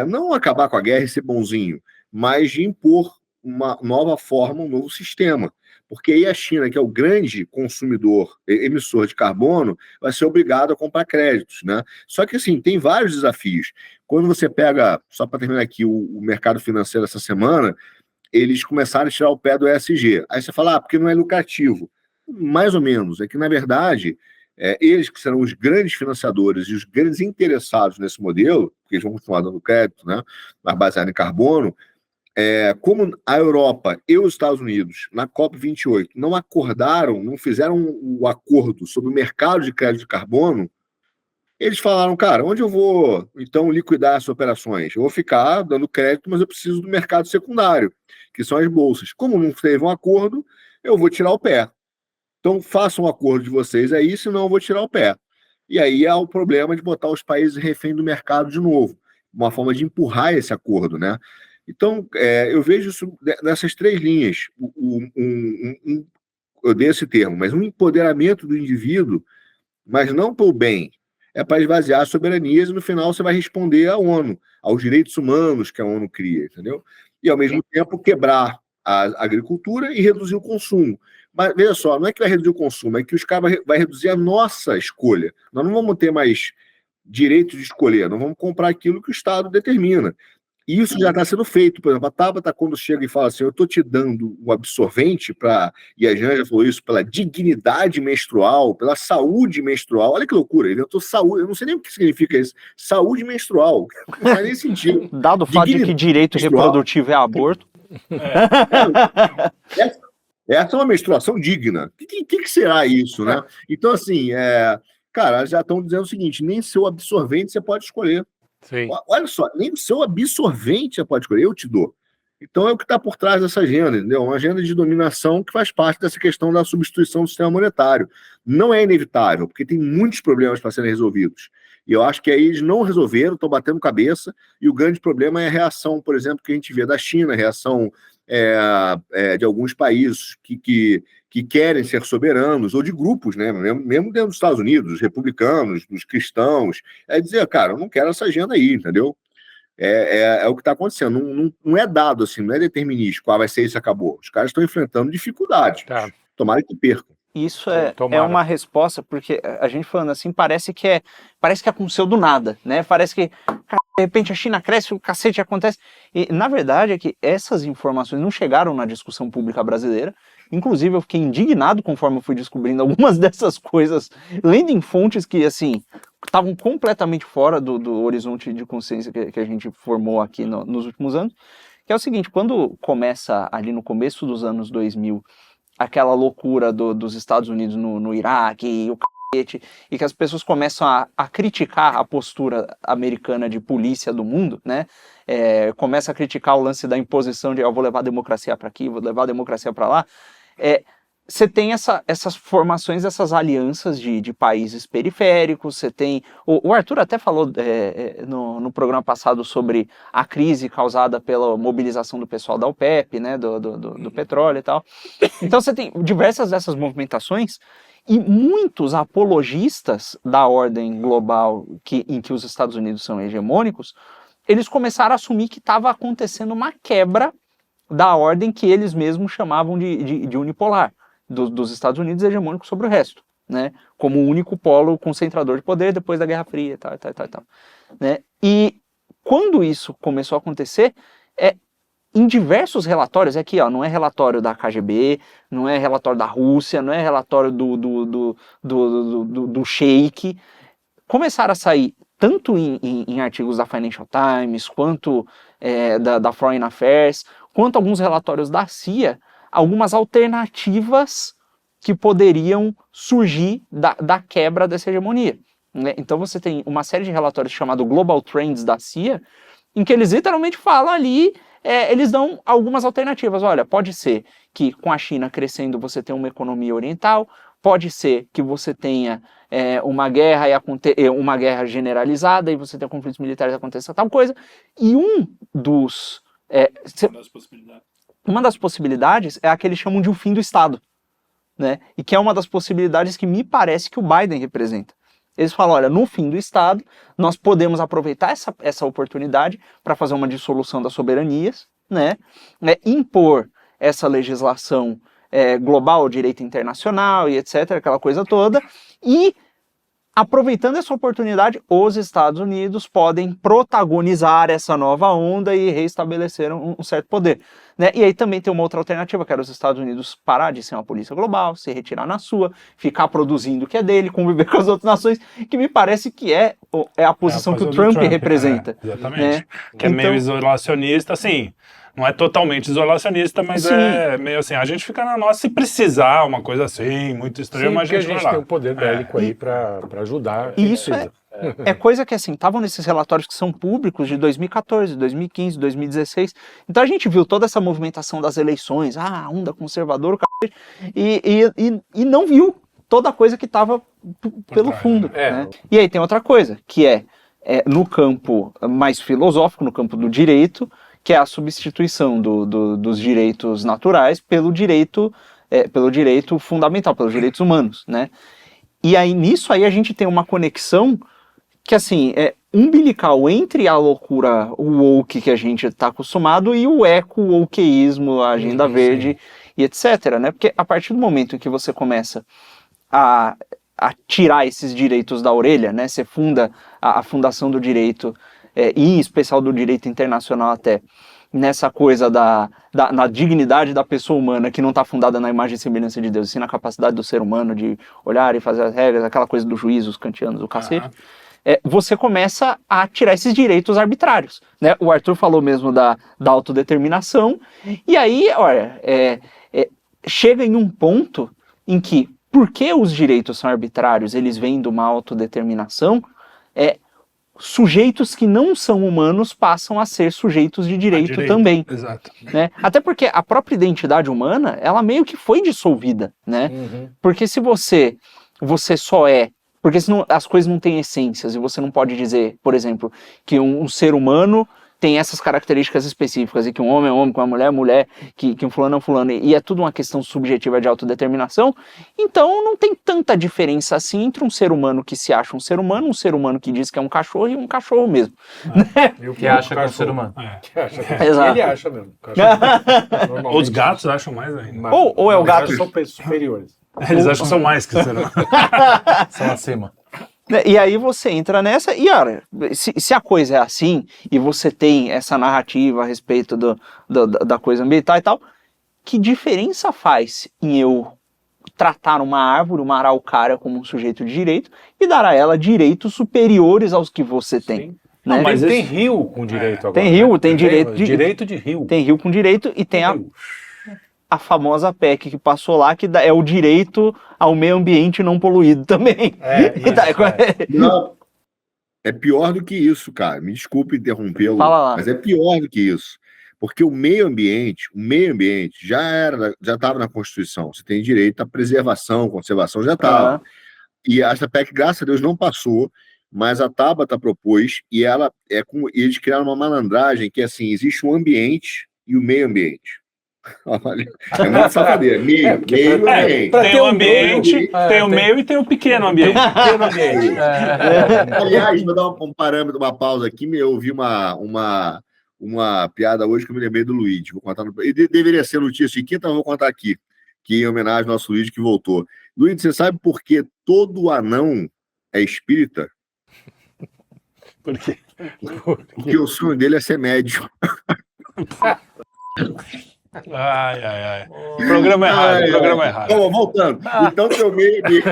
não acabar com a guerra e ser bonzinho, mas de impor uma nova forma, um novo sistema. Porque aí a China, que é o grande consumidor, emissor de carbono, vai ser obrigado a comprar créditos, né? Só que, assim, tem vários desafios. Quando você pega, só para terminar aqui, o mercado financeiro essa semana, eles começaram a tirar o pé do ESG. Aí você fala, porque não é lucrativo. Mais ou menos. É que, na verdade, eles que serão os grandes financiadores e os grandes interessados nesse modelo, porque eles vão continuar dando crédito, né, mas baseado em carbono, como a Europa e os Estados Unidos, na COP28, não acordaram, não fizeram o acordo sobre o mercado de crédito de carbono, eles falaram, cara, onde eu vou, então, liquidar essas operações? Eu vou ficar dando crédito, mas eu preciso do mercado secundário, que são as bolsas. Como não teve um acordo, eu vou tirar o pé. Então, façam um acordo de vocês aí, senão eu vou tirar o pé. E aí há o problema de botar os países refém do mercado de novo, uma forma de empurrar esse acordo, né? Então, eu vejo isso nessas 3 linhas. Eu dei esse termo, mas um empoderamento do indivíduo, mas não pelo bem, é para esvaziar soberanias e no final você vai responder à ONU, aos direitos humanos que a ONU cria, entendeu? E ao mesmo tempo quebrar a agricultura e reduzir o consumo. Mas veja só, não é que vai reduzir o consumo, é que os caras vai reduzir a nossa escolha. Nós não vamos ter mais direito de escolher, nós vamos comprar aquilo que o Estado determina. E isso já está sendo feito. Por exemplo, a Tabata, quando chega e fala assim, eu estou te dando um absorvente para... E a Janja falou isso, pela dignidade menstrual, pela saúde menstrual. Olha que loucura, ele inventou saúde. Eu não sei nem o que significa isso. Saúde menstrual. Não faz nem sentido. Dado o fato de que direito reprodutivo é aborto. Essa é uma menstruação digna. O que será isso, né? Então, assim, cara, já estão dizendo o seguinte, nem seu absorvente você pode escolher. Sim. Olha só, nem o seu absorvente você pode escolher, eu te dou. Então é o que está por trás dessa agenda, entendeu? Uma agenda de dominação que faz parte dessa questão da substituição do sistema monetário. Não é inevitável, porque tem muitos problemas para serem resolvidos. E eu acho que aí eles não resolveram, estão batendo cabeça, e o grande problema é a reação, por exemplo, que a gente vê da China, a reação de alguns países que querem ser soberanos, ou de grupos, né? Mesmo dentro dos Estados Unidos, dos republicanos, dos cristãos, dizer, cara, eu não quero essa agenda aí, entendeu? É o que está acontecendo, não é dado assim, não é determinístico, vai ser isso, acabou. Os caras estão enfrentando dificuldades, tomara que percam. Isso é uma resposta, porque a gente falando assim, parece que aconteceu do nada, né? Parece que, de repente, a China cresce, o cacete acontece. E, na verdade, é que essas informações não chegaram na discussão pública brasileira. Inclusive, eu fiquei indignado conforme eu fui descobrindo algumas dessas coisas, lendo em fontes que, assim, estavam completamente fora do horizonte de consciência que a gente formou aqui nos últimos anos. Que é o seguinte, quando começa ali no começo dos anos 2000, aquela loucura dos Estados Unidos no Iraque e o cacete, e que as pessoas começam a criticar a postura americana de polícia do mundo, né? Começa a criticar o lance da imposição de eu vou levar a democracia para aqui, vou levar a democracia para lá. Você tem essas formações, essas alianças de países periféricos, você tem... O Arthur até falou no programa passado sobre a crise causada pela mobilização do pessoal da OPEP, né, do petróleo e tal. Então você tem diversas dessas movimentações e muitos apologistas da ordem global em que os Estados Unidos são hegemônicos, eles começaram a assumir que estava acontecendo uma quebra da ordem que eles mesmos chamavam de unipolar. Dos Estados Unidos hegemônicos sobre o resto, né? Como o único polo concentrador de poder depois da Guerra Fria e tal. Né? E quando isso começou a acontecer, em diversos relatórios, aqui não é relatório da KGB, não é relatório da Rússia, não é relatório do Sheik, começaram a sair tanto em artigos da Financial Times, quanto da Foreign Affairs, quanto alguns relatórios da CIA, algumas alternativas que poderiam surgir da quebra dessa hegemonia. Né? Então você tem uma série de relatórios chamado Global Trends da CIA, em que eles literalmente falam ali, eles dão algumas alternativas. Olha, pode ser que com a China crescendo você tenha uma economia oriental, pode ser que você tenha uma guerra uma guerra generalizada e você tenha conflitos militares, aconteça tal coisa. E uma das possibilidades é a que eles chamam de o fim do Estado, né? E que é uma das possibilidades que me parece que o Biden representa. Eles falam, olha, no fim do Estado, nós podemos aproveitar essa oportunidade para fazer uma dissolução das soberanias, né? Impor essa legislação global, direito internacional e etc., aquela coisa toda, e aproveitando essa oportunidade, os Estados Unidos podem protagonizar essa nova onda e reestabelecer um certo poder, né? E aí também tem uma outra alternativa, que era os Estados Unidos parar de ser uma polícia global, se retirar na sua, ficar produzindo o que é dele, conviver com as outras nações, que me parece que é a posição que o Trump representa. Exatamente. Né? Que é meio isolacionista, assim... Não é totalmente isolacionista, mas é meio assim, a gente fica na nossa, se precisar, uma coisa assim, muito estranha, mas a gente vai tem lá. um poder bélico aí pra ajudar. E isso é coisa que, assim, estavam nesses relatórios que são públicos de 2014, 2015, 2016. Então a gente viu toda essa movimentação das eleições, onda conservador, e não viu toda a coisa que estava pelo fundo. Né? E aí tem outra coisa, que é no campo mais filosófico, no campo do direito, que é a substituição dos direitos naturais pelo direito fundamental, pelos direitos humanos, né? E aí, nisso aí, a gente tem uma conexão que, assim, é umbilical entre a loucura woke que a gente está acostumado e o eco-wokeísmo, a agenda verde e etc, né? Porque a partir do momento em que você começa a tirar esses direitos da orelha, né? Você funda a fundação do direito, e em especial do direito internacional até, nessa coisa na dignidade da pessoa humana, que não está fundada na imagem e semelhança de Deus, e sim na capacidade do ser humano de olhar e fazer as regras, aquela coisa do juízo, os kantianos, o cacete, você começa a tirar esses direitos arbitrários, né? O Arthur falou mesmo da autodeterminação, e aí, olha, chega em um ponto em que, porque os direitos são arbitrários, eles vêm de uma autodeterminação, sujeitos que não são humanos passam a ser sujeitos de direito também. Exato. Né? Até porque a própria identidade humana, ela meio que foi dissolvida, né? Porque se você só porque senão as coisas não têm essências, e você não pode dizer, por exemplo, que um ser humano tem essas características específicas, e que um homem é homem, que uma mulher é mulher, que um fulano é fulano, e é tudo uma questão subjetiva de autodeterminação, então não tem tanta diferença assim entre um ser humano que se acha um ser humano que diz que é um cachorro, e um cachorro mesmo. Né? E o Que acha que é um ser humano. Exato. Ele acha mesmo. Os gatos acham mais ainda. Ou é o gato... São superiores. Eles acham que são mais que ser humano. São acima. E aí você entra nessa, e olha, se a coisa é assim, e você tem essa narrativa a respeito da coisa ambiental e tal, que diferença faz em eu tratar uma árvore, uma araucária, como um sujeito de direito, e dar a ela direitos superiores aos que você tem? Né? Não, mas tem rio com direito agora. Tem rio, né? tem direito de rio. Tem rio com direito, e tem a famosa PEC que passou lá, que é o direito ao meio ambiente não poluído também. Não, é pior do que isso, cara. Me desculpe interrompê-lo, mas é pior do que isso. Porque o meio ambiente já estava na Constituição. Você tem direito à preservação, conservação, já estava. E essa PEC, graças a Deus, não passou, mas a Tabata propôs, e eles criaram uma malandragem que, assim, existe o ambiente e o meio ambiente. Olha, é muito safadeira. Meio ambiente. Tem o ambiente, tem o meio e tem o pequeno ambiente. Aliás, vou dar um parâmetro, uma pausa aqui. Eu ouvi uma piada hoje que eu me lembrei do Luigi. Vou contar deveria ser notícia de quinta, eu vou contar aqui, que em homenagem ao nosso Luigi que voltou. Luigi, você sabe por que todo anão é espírita? Por quê? Porque o sonho dele é ser médium. Ai. Programa errado. Bom, voltando. Então, teu meio ambiente.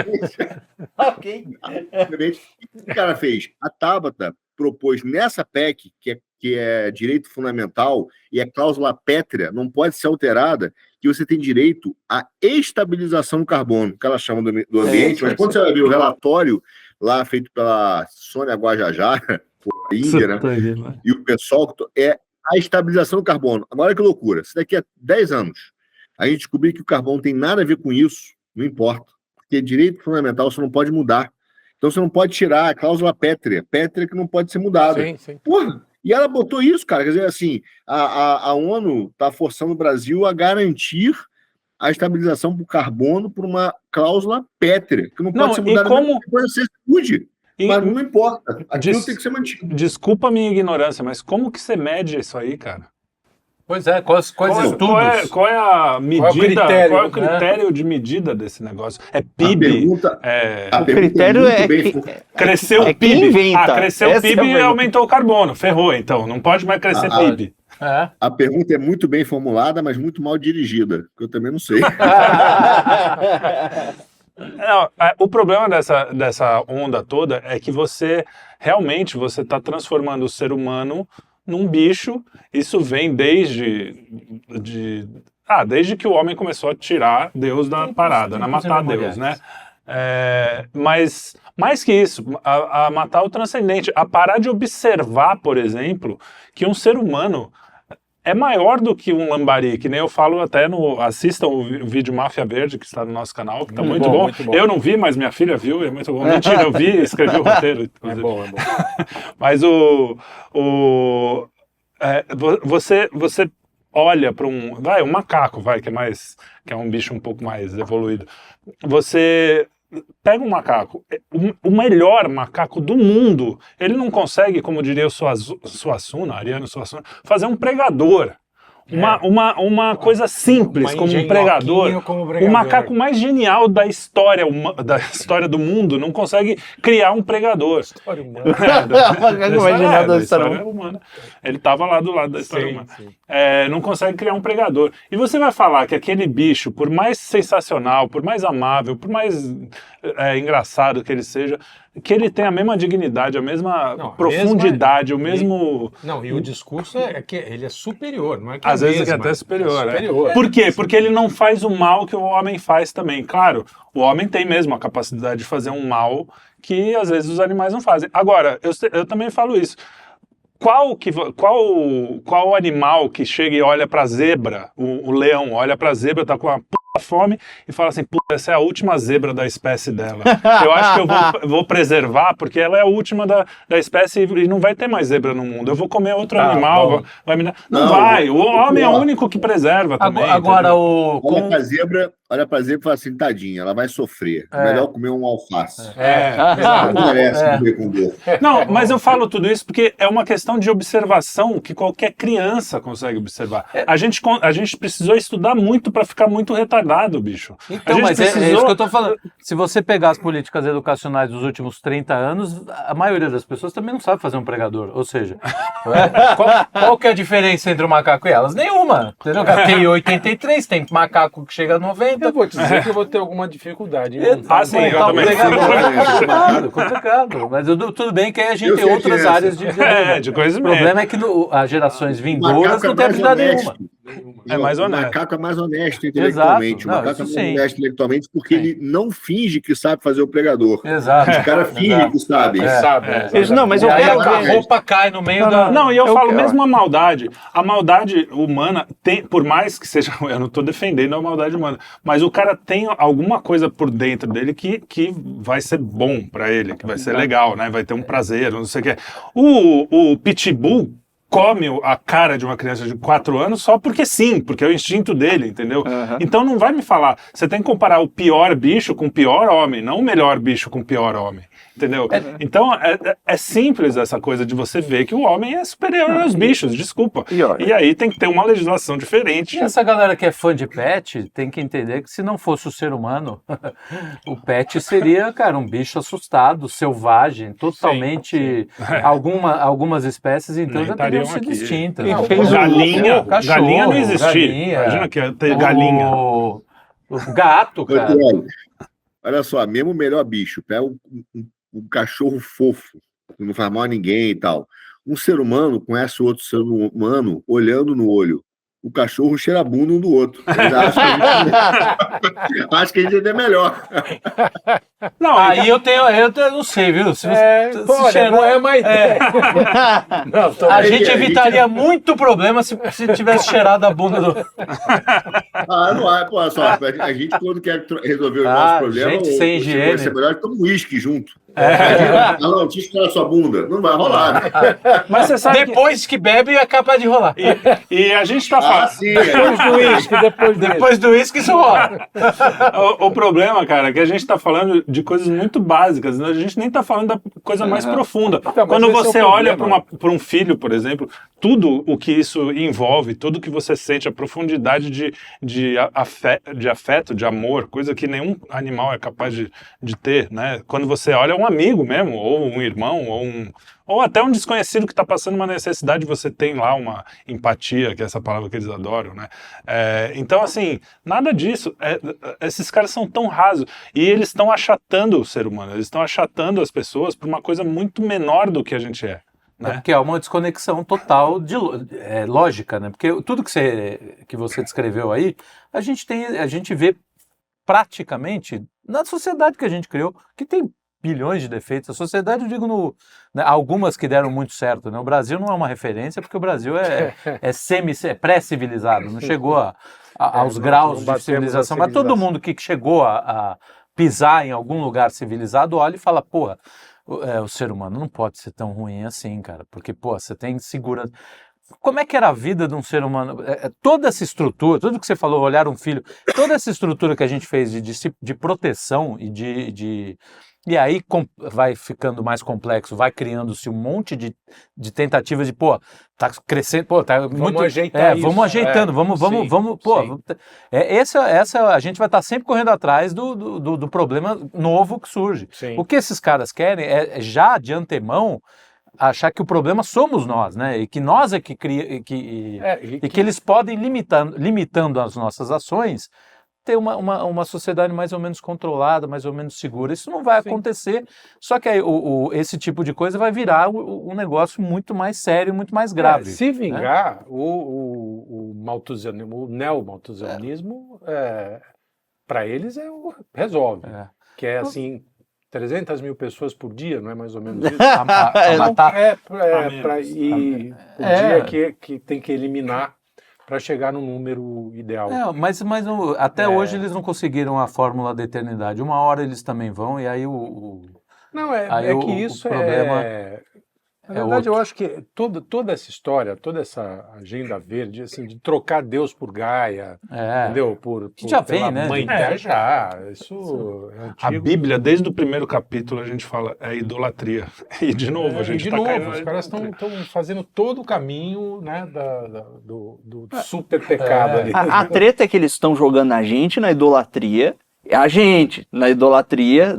Ok. O que o cara fez? A Tabata propôs nessa PEC, que é direito fundamental e é cláusula pétrea, não pode ser alterada, que você tem direito à estabilização do carbono, que ela chama do ambiente, mas quando você vai ver o relatório lá feito pela Sônia Guajajara, Índia, né? E o pessoal, a estabilização do carbono. Agora que loucura, se daqui a 10 anos a gente descobrir que o carbono tem nada a ver com isso, não importa, porque direito fundamental você não pode mudar. Então você não pode tirar a cláusula pétrea que não pode ser mudada. Sim. Porra, e ela botou isso, cara, quer dizer assim, a ONU está forçando o Brasil a garantir a estabilização do carbono por uma cláusula pétrea, que não pode ser mudada. Pode ser mude. Mas não importa. Aquilo tem que ser mantido. Desculpa a minha ignorância, mas como que você mede isso aí, cara? Pois é, quais estudos? Qual é a medida? critério, Qual é o critério de medida desse negócio? É A PIB? pergunta, É, a O pergunta critério muito é bem que- cresceu É o quem PIB. inventa. Cresceu o Essa é a PIB e pergunta. aumentou o carbono. Ferrou, então. Não pode mais crescer Ah, PIB. É. A pergunta é muito bem formulada, mas muito mal dirigida, que eu também não sei. Não, o problema dessa onda toda é que você está transformando o ser humano num bicho. Isso vem desde que o homem começou a tirar Deus da parada, matar Deus, né? Mas mais que isso, a matar o transcendente, a parar de observar, por exemplo, que um ser humano é maior do que um lambari, que nem eu falo até assistam o vídeo Máfia Verde, que está no nosso canal, que está muito bom. muito bom. Eu não vi, mas minha filha viu, é muito bom. Mentira, eu vi e escrevi o roteiro. É inclusive. bom. Mas você olha para um macaco, que é um bicho um pouco mais evoluído. Você pega um macaco, o melhor macaco do mundo, ele não consegue, como diria o Suassuna, Ariano Suassuna, fazer um pregador. Uma coisa simples, como um pregador. O macaco mais genial da história do mundo não consegue criar um pregador. História humana. Da história humana. Ele estava lá do lado da história humana. Não consegue criar um pregador. E você vai falar que aquele bicho, por mais sensacional, por mais amável, por mais engraçado que ele seja, que ele tem a mesma dignidade, a mesma profundidade, o mesmo... Não, e o discurso é que ele é superior, não é que Às vezes é até superior. Por quê? Porque ele não faz o mal que o homem faz também. Claro, o homem tem mesmo a capacidade de fazer um mal que às vezes os animais não fazem. Agora, eu também falo isso. Qual animal que chega e olha pra zebra, o leão olha pra zebra, tá com uma puta fome e fala assim, puta, essa é a última zebra da espécie dela. Eu acho que eu vou preservar porque ela é a última da espécie e não vai ter mais zebra no mundo. Eu vou comer outro animal, vai me dar... Não vai, o homem é o único que preserva também. Agora Olha pra zebra e fala assim, tadinha, ela vai sofrer. Melhor comer um alface. Exato. Não merece comer com dor. Não, mas eu falo tudo isso porque é uma questão de observação que qualquer criança consegue observar. A gente precisou estudar muito para ficar muito retardado, bicho. Então, mas é isso que eu tô falando. Se você pegar as políticas educacionais dos últimos 30 anos, a maioria das pessoas também não sabe fazer um pregador. Ou seja, qual que é a diferença entre o macaco e elas? Nenhuma. Entendeu? Tem 83, tem macaco que chega a 90. Eu vou te dizer que eu vou ter alguma dificuldade. Sim, eu também. Complicado. Mas tudo bem que aí a gente tem outras áreas de de conhecimento. O problema é que as gerações vindouras não têm habilidade nenhuma. É mais honesto. O macaco é mais honesto intelectualmente. Exato. O macaco é mais honesto intelectualmente porque ele não finge que sabe fazer o pregador. Exato. Os caras fingem que sabem. Não, mas eu E aí quero a ver. roupa cai no meio da... Não, e eu falo mesmo a maldade. A maldade humana tem, por mais que seja, eu não estou defendendo a maldade humana, mas o cara tem alguma coisa por dentro dele que vai ser bom pra ele, que vai ser legal, né? Vai ter um prazer, não sei o que. O pitbull come a cara de uma criança de 4 anos só porque sim, porque é o instinto dele, entendeu? Então não vai me falar, você tem que comparar o pior bicho com o pior homem, não o melhor bicho com o pior homem, entendeu? Então é simples essa coisa de você ver que o homem é superior aos bichos, desculpa. E aí tem que ter uma legislação diferente. E essa galera que é fã de pet tem que entender que se não fosse o ser humano, o pet seria, cara, um bicho assustado, selvagem, totalmente... Algumas espécies, então, já teriam sido extintas. Galinha não existia. Imagina que ia ter galinha. O gato, cara. Olha só, mesmo o melhor bicho, pega um cachorro fofo, que não faz mal a ninguém e tal. Um ser humano conhece o outro ser humano olhando no olho. O cachorro cheira a bunda um do outro. Acho que a gente é melhor. Não, aí eu não sei, viu? Se não é uma ideia. A gente evitaria muito problema se tivesse cheirado a bunda do... Não é, pô, só, a gente quando quer resolver o nosso problema, gente sem higiene. Vai ser melhor que toma um uísque junto. Não, te escalar sua bunda. Não vai rolar, né? Mas você sabe depois que bebe é capaz de rolar. E a gente tá falando... sim, depois do uísque isso rola. O problema, cara, é que a gente tá falando de coisas muito básicas, né? A gente nem tá falando da coisa mais profunda. Então, quando você olha para um filho, por exemplo, tudo o que isso envolve, tudo que você sente, a profundidade de afeto, de amor, coisa que nenhum animal é capaz de ter, né? Quando você olha um amigo mesmo, ou um irmão, ou até um desconhecido que está passando uma necessidade, você tem lá uma empatia, que é essa palavra que eles adoram, né? Então, assim, nada disso. Esses caras são tão rasos e eles estão achatando o ser humano, eles estão achatando as pessoas por uma coisa muito menor do que a gente é. Né? Porque é uma desconexão total de lógica, né? Porque tudo que você descreveu aí, a gente vê praticamente na sociedade que a gente criou, que tem bilhões de defeitos. A sociedade, eu digo, né, algumas que deram muito certo, né? O Brasil não é uma referência, porque o Brasil é pré-civilizado, não chegou aos graus de civilização, mas todo mundo que chegou a pisar em algum lugar civilizado olha e fala, porra, o ser humano não pode ser tão ruim assim, cara, porque, pô, você tem segurança. Como é que era a vida de um ser humano? Toda essa estrutura, tudo que você falou, olhar um filho, toda essa estrutura que a gente fez de proteção e aí vai ficando mais complexo, vai criando-se um monte de tentativas de, pô, tá crescendo, pô, tá muito... Vamos ajeitar isso. Vamos ajeitando, vamos, pô... Essa a gente vai estar sempre correndo atrás do problema novo que surge. Sim. O que esses caras querem é já de antemão achar que o problema somos nós, né? E que nós é que que eles podem, limitando as nossas ações, ter uma sociedade mais ou menos controlada, mais ou menos segura. Isso não vai acontecer, só que aí esse tipo de coisa vai virar um negócio muito mais sério, muito mais grave. Se vingar, né? o neo-malthusianismo, para eles, resolve. Que é assim, 300 mil pessoas por dia, não é mais ou menos isso? Matar. O dia que tem que eliminar para chegar no número ideal. Mas até hoje eles não conseguiram a fórmula da eternidade. Uma hora eles também vão, e aí que isso problema na verdade, eu acho que toda essa história, toda essa agenda verde, assim, de trocar Deus por Gaia, entendeu? Que já vem, né? Mãe Terra, isso é antigo. A Bíblia, desde o primeiro capítulo, a gente fala, é idolatria. E de novo, a gente tá caindo. Os caras estão fazendo todo o caminho, né, do super pecado ali. A treta é que eles estão jogando a gente na idolatria, a gente na idolatria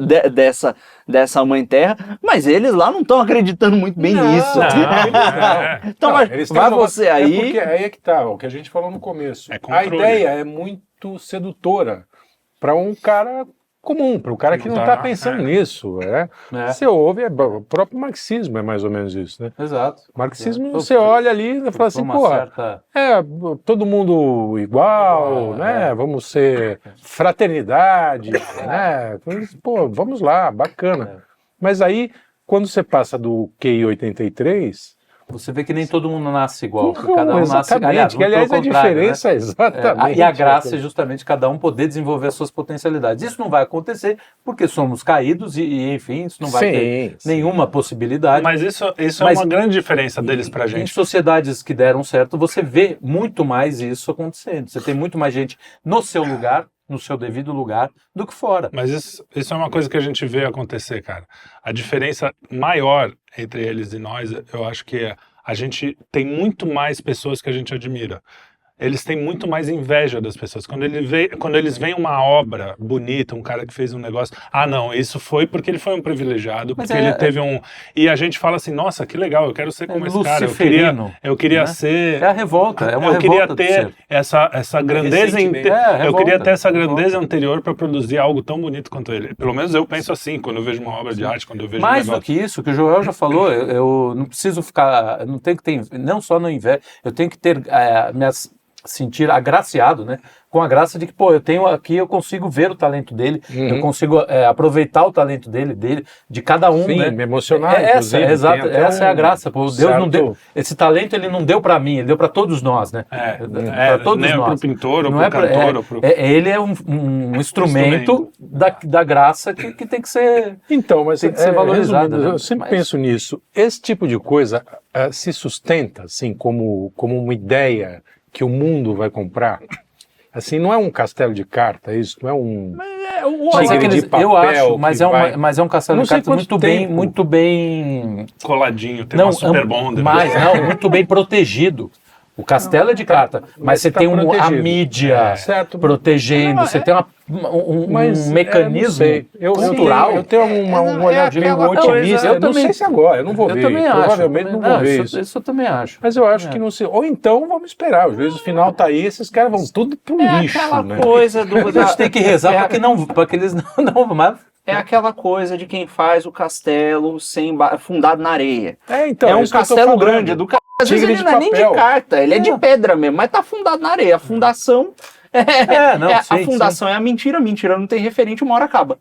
dessa Mãe Terra, mas eles lá não estão acreditando muito bem nisso. Então, vai você aí... Porque aí é que tá, o que a gente falou no começo. A ideia é muito sedutora para um cara comum, para o cara que não está pensando nisso. Você ouve, o próprio marxismo é mais ou menos isso, né? Exato. Marxismo, você olha ali e fala assim, todo mundo igual, né? Vamos ser fraternidade, né? Pô, vamos lá, bacana. Mas aí, quando você passa do QI 83... Você vê que nem todo mundo nasce igual. Não, cada um nasce... Aliás, a diferença, né? Exatamente. E a graça é justamente cada um poder desenvolver as suas potencialidades. Isso não vai acontecer porque somos caídos e enfim, isso não vai ter nenhuma possibilidade. Mas isso é uma grande diferença deles pra gente. Em sociedades que deram certo, você vê muito mais isso acontecendo. Você tem muito mais gente no seu lugar, no seu devido lugar, do que fora. Mas isso é uma coisa que a gente vê acontecer, cara. A diferença maior entre eles e nós, eu acho que a gente tem muito mais pessoas que a gente admira. Eles têm muito mais inveja das pessoas. Quando eles veem uma obra bonita, um cara que fez um negócio, não, isso foi porque ele foi um privilegiado, porque ele teve um... E a gente fala assim, nossa, que legal, eu quero ser como esse cara. Eu queria ser... É a revolta, é uma revolta. Eu queria ter essa grandeza... Eu queria ter essa grandeza anterior para produzir algo tão bonito quanto ele. Pelo menos eu penso assim, quando eu vejo uma obra de arte, quando eu vejo mais do que isso, que o Joel já falou, eu não preciso ficar... Não tenho que ter... Não só no inveja, eu tenho que ter sentir agraciado, né? Com a graça de que, pô, eu consigo ver o talento dele, eu consigo aproveitar o talento dele, de cada um, né? Me emocionar, essa é a graça, pô, Deus não deu, esse talento ele não deu para mim, ele deu para todos nós, né? Para todos nós. Não é pro pintor, ou pro cantor, ele é um instrumento da graça que tem que ser, mas tem que ser valorizado. Né? Eu sempre penso nisso. Esse tipo de coisa se sustenta, assim, como uma ideia que o mundo vai comprar. Assim, não é um castelo de carta, isso não é um... Mas tigre de papel eu acho, que vai- mas é um castelo Não de sei cartas quanto tempo. muito bem... Coladinho, tem uma Super Bonder. Muito bem protegido. O castelo é de carta, mas você tá tem a protegido. mídia Certo. protegendo, você tem um mecanismo cultural. Eu tenho um olhar de meio otimista. Eu não sei se agora, eu não vou ver. também acho. Provavelmente não vou ver isso. Isso eu também acho. Mas eu acho que não sei. Ou então vamos esperar. Às vezes o final tá aí, esses caras vão tudo pro lixo, aquela né? coisa do... A gente tem que rezar para que eles não mas É aquela coisa de quem faz o castelo fundado na areia. Então, é um isso que eu tô castelo falando. grande do cara. Às vezes Tigre ele de não é nem de papel. carta, ele é de pedra mesmo, mas tá fundado na areia. A fundação a fundação é a mentira não tem referente, uma hora acaba.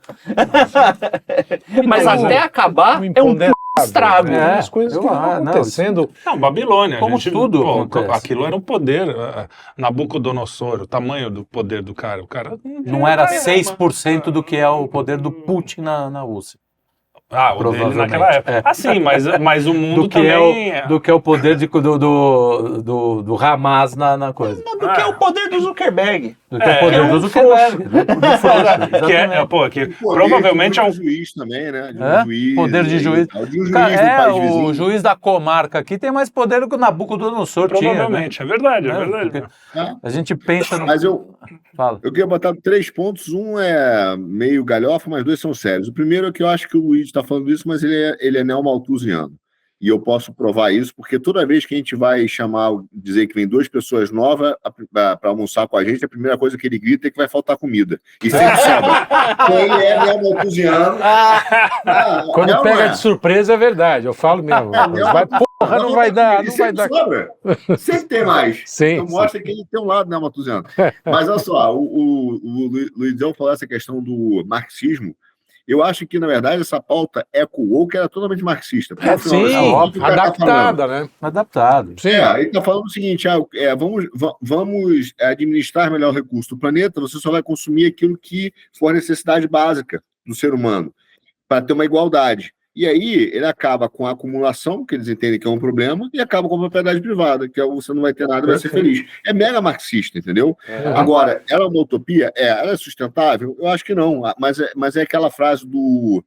Mas Mas até acabar é um estrago. As coisas que vão acontecendo. Não, Babilônia. Como tudo acontece. Aquilo era um poder. Nabucodonosor, o tamanho do poder do cara. O cara não era 6% do que é o poder do Putin na Rússia. O dele naquela época. Assim, mas o mundo do que também... do que é o poder do Hamas na coisa. Do que é o poder do Zuckerberg. Do que é o poder do Zuckerberg. Provavelmente é um juiz também, né? De É? juiz, Poder de juiz. De um juiz do país vizinho. O juiz da comarca aqui tem mais poder do que o Nabucodonosor tinha. Provavelmente, é verdade, é verdade. Porque a gente pensa no... Mas Fala. eu queria botar 3 pontos. Um é meio galhofa, mas 2 são sérios. O primeiro é que eu acho que o Luiz está falando isso, mas ele é neomalthusiano. E eu posso provar isso, porque toda vez que a gente vai dizer que vem 2 pessoas novas para almoçar com a gente, a primeira coisa que ele grita é que vai faltar comida. E sempre sobra. Então ele é neomalthusiano. Quando pega de surpresa é verdade, eu falo mesmo. Não vai dar. Sobra. Sempre tem mais. Sim, então mostra que ele tem um lado neomalthusiano. Mas olha só, o Luizão falou essa questão do marxismo. Eu acho que, na verdade, essa pauta eco-woke era totalmente marxista. Óbvio, adaptada, né? Adaptado. Sim. Ele está falando o seguinte, vamos administrar melhor o recurso do planeta, você só vai consumir aquilo que for necessidade básica do ser humano, para ter uma igualdade. E aí ele acaba com a acumulação, que eles entendem que é um problema, e acaba com a propriedade privada, que você não vai ter nada e vai ser feliz. É mega marxista, entendeu? Agora, ela é uma utopia? Ela é sustentável? Eu acho que não, mas é aquela frase do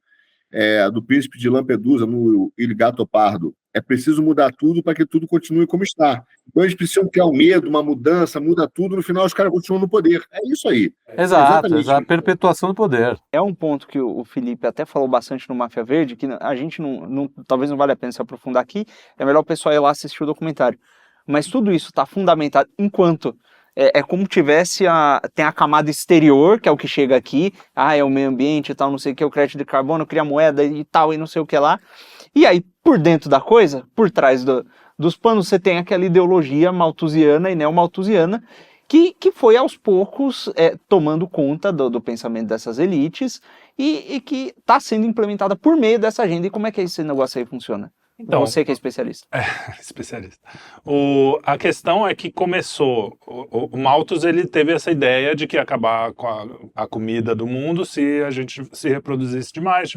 príncipe de Lampedusa, no Il Gatto Pardo. É preciso mudar tudo para que tudo continue como está. Então eles precisam criar um medo, uma mudança, muda tudo, no final os caras continuam no poder. É isso aí. Exato, a perpetuação do poder. É um ponto que o Felipe até falou bastante no Máfia Verde, que a gente talvez não valha a pena se aprofundar aqui, é melhor o pessoal ir lá assistir o documentário. Mas tudo isso está fundamentado enquanto... É como tivesse tem a camada exterior, que é o que chega aqui, é o meio ambiente e tal, não sei o que, o crédito de carbono, cria moeda e tal, e não sei o que lá. E aí, por dentro da coisa, por trás dos panos, você tem aquela ideologia malthusiana e neomalthusiana, que foi aos poucos tomando conta do pensamento dessas elites e que está sendo implementada por meio dessa agenda. E como é que esse negócio aí funciona? Então, você que é especialista. Especialista. A questão é que começou, o Malthus ele teve essa ideia de que ia acabar com a comida do mundo se a gente se reproduzisse demais,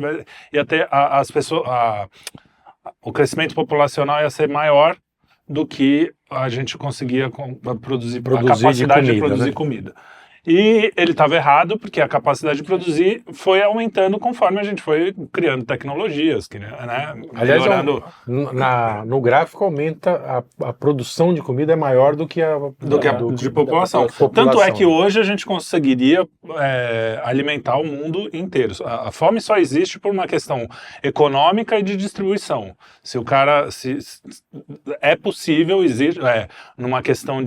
ia ter as pessoas, o crescimento populacional ia ser maior do que a gente conseguia produzir a capacidade de produzir comida. E ele estava errado, porque a capacidade de produzir foi aumentando conforme a gente foi criando tecnologias, né? Aliás, no gráfico aumenta a produção de comida é maior do que a de população. Tanto é que hoje a gente conseguiria alimentar o mundo inteiro. A fome só existe por uma questão econômica e de distribuição. Se o cara... é possível, existe... numa questão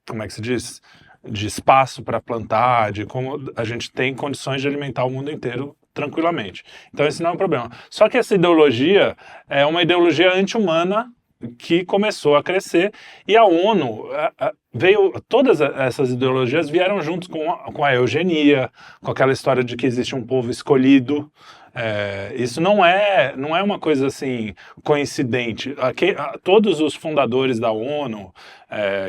como é que se diz? De espaço para plantar, de como a gente tem condições de alimentar o mundo inteiro tranquilamente. Então esse não é um problema. Só que essa ideologia é uma ideologia anti-humana que começou a crescer e a ONU todas essas ideologias vieram juntos com a eugenia, com aquela história de que existe um povo escolhido. Isso não é uma coisa assim coincidente. Todos os fundadores da ONU,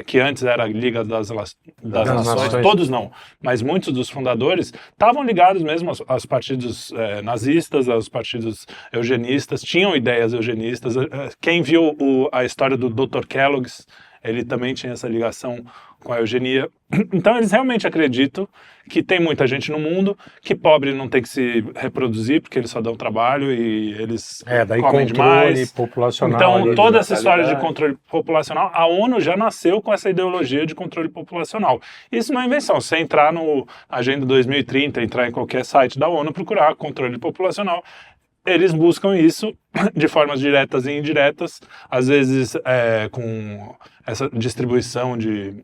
que antes era a Liga das Nações, todos não, mas muitos dos fundadores estavam ligados mesmo aos partidos nazistas, aos partidos eugenistas, tinham ideias eugenistas. Quem viu a história do Dr. Kellogg's ele também tinha essa ligação com a eugenia. Então eles realmente acreditam que tem muita gente no mundo, que pobre não tem que se reproduzir, porque eles só dão trabalho e eles daí comem controle demais. populacional. Então, ali, toda essa história de natalidade. controle populacional, a ONU já nasceu com essa ideologia de controle populacional. Isso não é invenção. Se você entrar no Agenda 2030, entrar em qualquer site da ONU, procurar controle populacional, eles buscam isso de formas diretas e indiretas, às vezes com essa distribuição de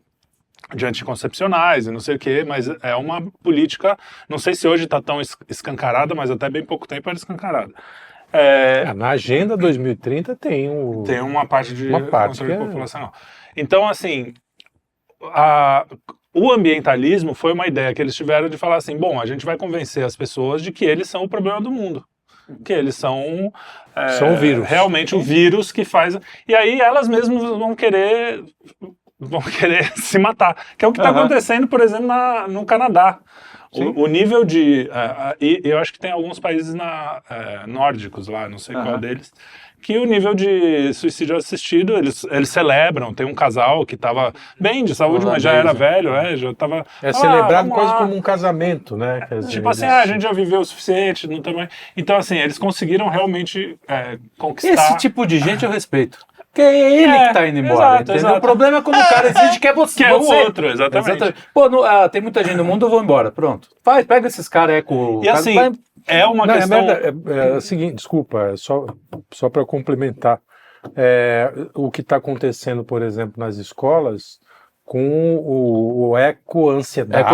anticoncepcionais e não sei o quê, mas é uma política, não sei se hoje está tão escancarada, mas até bem pouco tempo era escancarada. Na Agenda 2030 tem uma parte de controle que populacional. Então, assim, o ambientalismo foi uma ideia que eles tiveram de falar assim, bom, a gente vai convencer as pessoas de que eles são o problema do mundo. Que eles são o vírus. Realmente o vírus que faz... E aí elas mesmas vão querer se matar. Que é o que está acontecendo, por exemplo, no Canadá. O nível de... e eu acho que tem alguns países nórdicos lá, não sei qual deles, que o nível de suicídio assistido, eles celebram. Tem um casal que estava bem de saúde, mas já era velho, já estava... celebrado quase como um casamento, né? Tipo assim, a gente já viveu o suficiente, não tem mais... Então, assim, eles conseguiram realmente conquistar... Esse tipo de gente eu respeito. Porque é ele que tá indo embora, entendeu? Exato. O problema é quando o cara exige que é você. Que é o outro, exatamente. Pô, tem muita gente no mundo, eu vou embora, pronto. Pega esses caras com... E assim, é uma questão... É o seguinte, desculpa, só para complementar. O que está acontecendo, por exemplo, nas escolas... com o eco-ansiedade.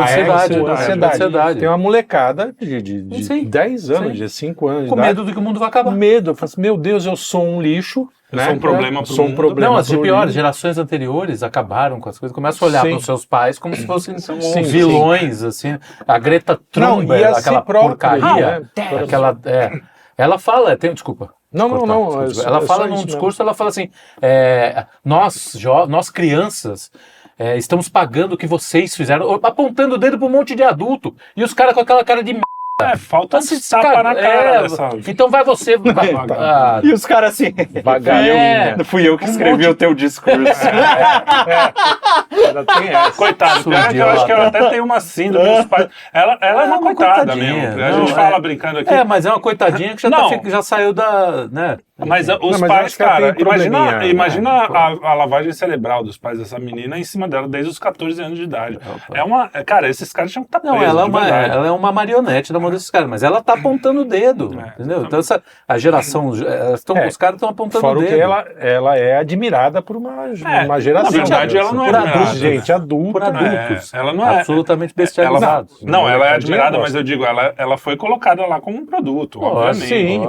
Tem uma molecada de 10 anos, de 5 anos. Com medo de que o mundo vai acabar. Com medo. Eu falo assim, meu Deus, eu sou um lixo. Eu sou um problema pro mundo. Não, as piores gerações anteriores acabaram com as coisas. Começam a olhar para os seus pais como se fossem vilões, assim. A Greta Thunberg, aquela porcaria. Ela fala, desculpa. Não. Ela fala num discurso, ela fala assim, nós crianças... estamos pagando o que vocês fizeram, apontando o dedo para um monte de adulto, e os caras com aquela cara de falta esse tapa na cara dessa... Então vai você... E os caras assim... Vagarinha. Não fui eu que escrevi o teu discurso. Coitado, eu acho que ela até tem uma síndrome dos pais. Ela é uma coitada mesmo. A gente fala brincando aqui. Mas é uma coitadinha que já saiu da... né? Mas os pais, cara, imagina a lavagem cerebral dos pais dessa menina em cima dela desde os 14 anos de idade. Cara, esses caras tinham que estar presos. Ela é uma marionete da mão desses caras, mas ela tá apontando o dedo, entendeu? Então a geração, os caras estão apontando o dedo. Que ela é admirada por uma geração. Na verdade, ela não é admirada. Gente adulta. Por adultos. Ela não é absolutamente bestializados. Ela é admirada, mas eu digo, ela foi colocada lá como um produto, obviamente. Sim.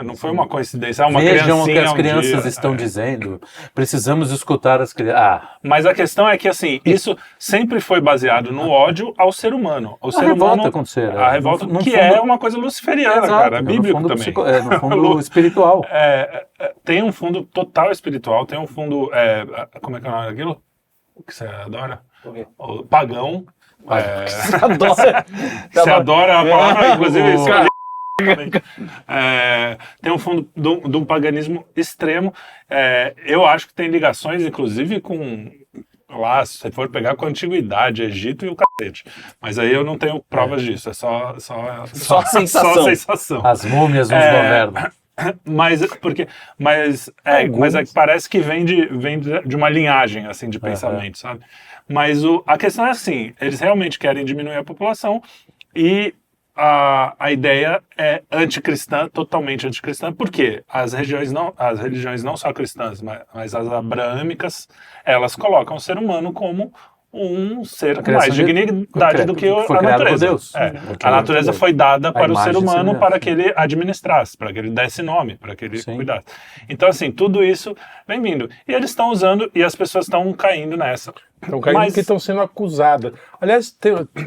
Não foi uma coincidência. Vejam o que as crianças estão dizendo. Precisamos escutar as crianças. Mas a questão é que, assim, isso sempre foi baseado no ódio ao ser humano. A revolta, a revolta, que é uma coisa luciferiana, cara. É bíblico também. No fundo espiritual. Tem um fundo total espiritual, tem um fundo... como é que é o nome daquilo? O que você adora? O pagão. Você adora a palavra, inclusive... Tem um fundo de um paganismo extremo. Eu acho que tem ligações, inclusive, com lá, se você for pegar com a antiguidade, Egito e o cacete. Mas aí eu não tenho provas disso, é só sensação. As múmias nos governam. Mas parece que vem de uma linhagem assim de pensamento, sabe? Mas a questão é assim, eles realmente querem diminuir a população e a ideia é anticristã, totalmente anticristã, porque as religiões não só cristãs, mas as abraâmicas, elas colocam o ser humano como um ser com mais dignidade do que a natureza. Deus. A natureza foi dada para o ser humano para que ele administrasse, para que ele desse nome, para que ele cuidasse. Então, assim, tudo isso vem vindo. E eles estão usando, e as pessoas estão caindo nessa. Estão caindo porque estão sendo acusadas. Aliás,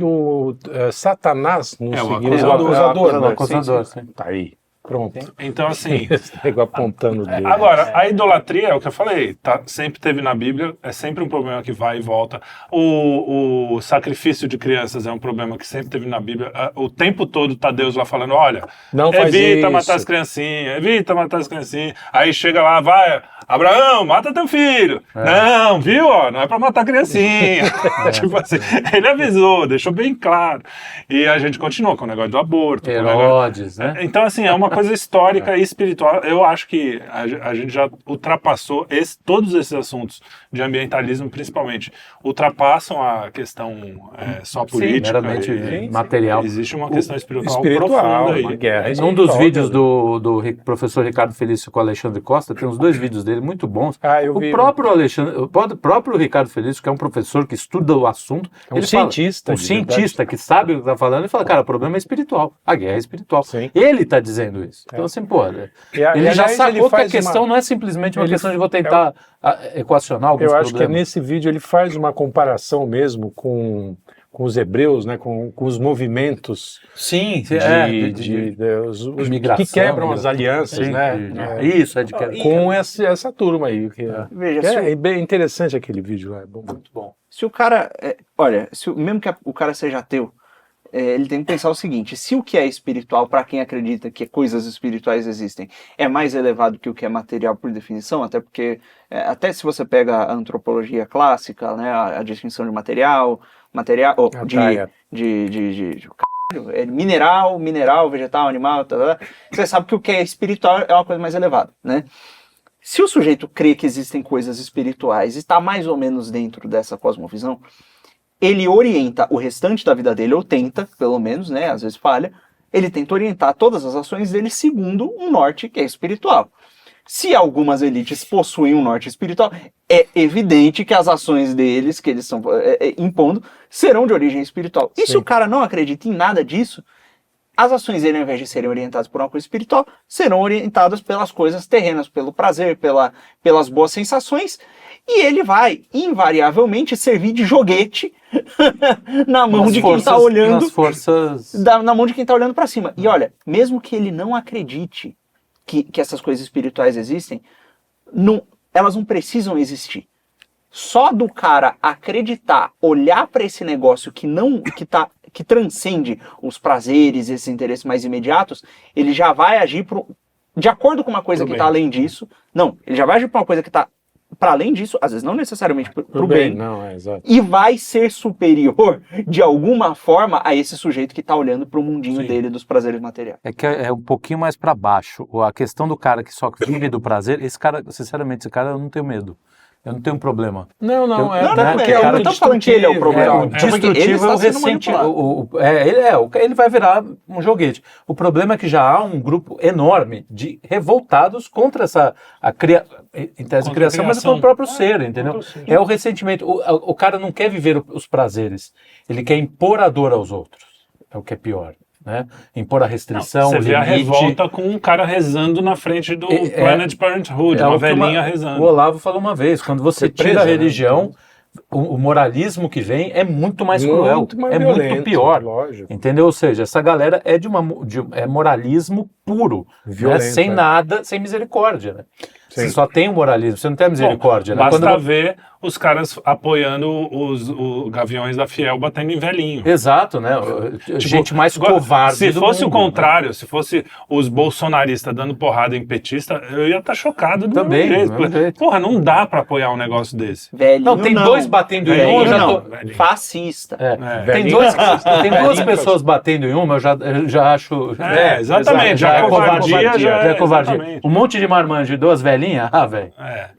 o Satanás, o acusador. Acusador, sim. Tá aí. Pronto. Então, assim, Pegou apontando o dedo. agora, a idolatria é o que eu falei, sempre teve na Bíblia, é sempre um problema que vai e volta. O sacrifício de crianças é um problema que sempre teve na Bíblia. O tempo todo tá Deus lá falando, olha, Não faz evita isso. matar as criancinhas, evita matar as criancinhas. Aí chega lá, vai, Abraão, mata teu filho. Não, viu? Ó, não é pra matar a criancinha. Tipo assim, ele avisou, deixou bem claro. E a gente continuou com o negócio do aborto. com o negócio- Herodes, né? Então, assim, é uma coisa histórica e espiritual. Eu acho que a gente já ultrapassou todos esses assuntos de ambientalismo, principalmente. Ultrapassam a questão só política. meramente e- material. Existe uma questão espiritual, Espiritual, profunda aí. uma guerra Num dos espiritual, vídeos né? do professor Ricardo Felício com o Alexandre Costa, tem uns 2 vídeos dele muito bons. Eu O vi. próprio Ricardo Felício, que é um professor que estuda o assunto, É um ele fala- cientista, um de cientista que sabe o que está falando, e fala, cara, o problema é espiritual, a guerra é espiritual. Sim. Ele está dizendo isso. Então, assim, pô, ele E, já aliás, sacou que a faz questão uma- não é simplesmente uma ele- questão de vou tentar equacionar alguns Eu acho que problemas. nesse vídeo ele faz uma comparação mesmo com os hebreus, né, com os movimentos Sim, os migração, que quebram as alianças, sim, né? Isso, é de que... Com essa turma aí. Veja, É bem interessante aquele vídeo lá, é muito bom. se o cara. Olha, mesmo que o cara seja ateu, ele tem que pensar o seguinte: se o que é espiritual, para quem acredita que coisas espirituais existem, é mais elevado que o que é material por definição, até porque, até se você pega a antropologia clássica, né, a distinção de mineral, vegetal, animal, você sabe que o que é espiritual é uma coisa mais elevada, né? Se o sujeito crê que existem coisas espirituais e está mais ou menos dentro dessa cosmovisão, ele orienta o restante da vida dele, ou tenta, pelo menos, né, às vezes falha, ele tenta orientar todas as ações dele segundo um norte que é espiritual. Se algumas elites possuem um norte espiritual, é evidente que as ações deles, que eles estão impondo, serão de origem espiritual. E se o cara não acredita em nada disso, as ações dele, ao invés de serem orientadas por uma coisa espiritual, serão orientadas pelas coisas terrenas, pelo prazer, pelas boas sensações, e ele vai, invariavelmente, servir de joguete na mão de quem está olhando. Nas forças... Na mão de quem está olhando para cima. E olha, mesmo que ele não acredite que essas coisas espirituais existem, elas não precisam existir. Só do cara acreditar, olhar para esse negócio que transcende os prazeres, esses interesses mais imediatos, ele já vai agir de acordo com uma coisa que está além disso. Não, ele já vai agir para uma coisa que está para além disso, às vezes não necessariamente para o bem, exato. e vai ser superior de alguma forma a esse sujeito que está olhando para o mundinho dele dos prazeres materiais. É que é um pouquinho mais para baixo. A questão do cara que só vive do prazer, esse cara, sinceramente, eu não tenho medo. Eu não tenho um problema. Não, porque eu não estou falando que ele é o problema. O destrutivo é o ressentimento. Ele vai virar um joguete. O problema é que já há um grupo enorme de revoltados contra em tese, criação, mas com o próprio ser, entendeu? É o ressentimento. O cara não quer viver os prazeres. Ele quer impor a dor aos outros. É o que é pior. Né? Impor a restrição, você vê a limite. revolta com um cara rezando na frente do Planned Parenthood, uma velhinha rezando. O Olavo falou uma vez, quando você tira a religião, né? o moralismo que vem é muito mais cruel, muito mais é violento, muito pior. Lógico. Entendeu? Ou seja, essa galera é moralismo puro, né? Sem nada, sem misericórdia. Né? Você só tem o moralismo, você não tem a misericórdia. Bom, né? basta ver os caras apoiando os Gaviões da Fiel batendo em velhinho. Exato, né? Gente mais covarde Se do fosse mundo, o contrário, se fosse os bolsonaristas dando porrada em petista, eu ia estar chocado do Também, mesmo do mesmo jeito. Porra, não dá pra apoiar um negócio desse. Velhinho Não, tem dois batendo em um, eu já tô... Fascista. Tem duas pessoas batendo em uma, eu já acho... Exatamente, já é covardia. Já é covardia. exatamente. Um monte de marmanjo de 2 velhinhas, velho.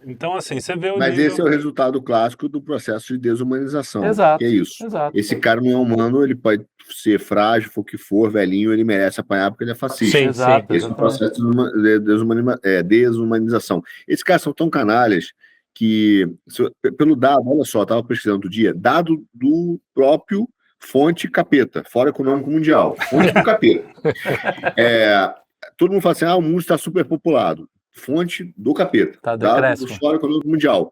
Então assim, você vê o Mas nível... esse é o resultado clássico do processo de desumanização. Exato. Que é isso. Exato. Esse cara não é humano, ele pode ser frágil, for o que for, velhinho, ele merece apanhar porque ele é fascista. Sim, exato. Esse é o processo de desumanização. Esses caras são tão canalhas que, pelo dado, olha só, estava pesquisando outro dia, dado do próprio fonte capeta, Fórum Econômico Mundial, fonte do capeta. Todo mundo fala assim, o mundo está superpopulado. Fonte do capeta, Tá, dado do Fórum Econômico Mundial.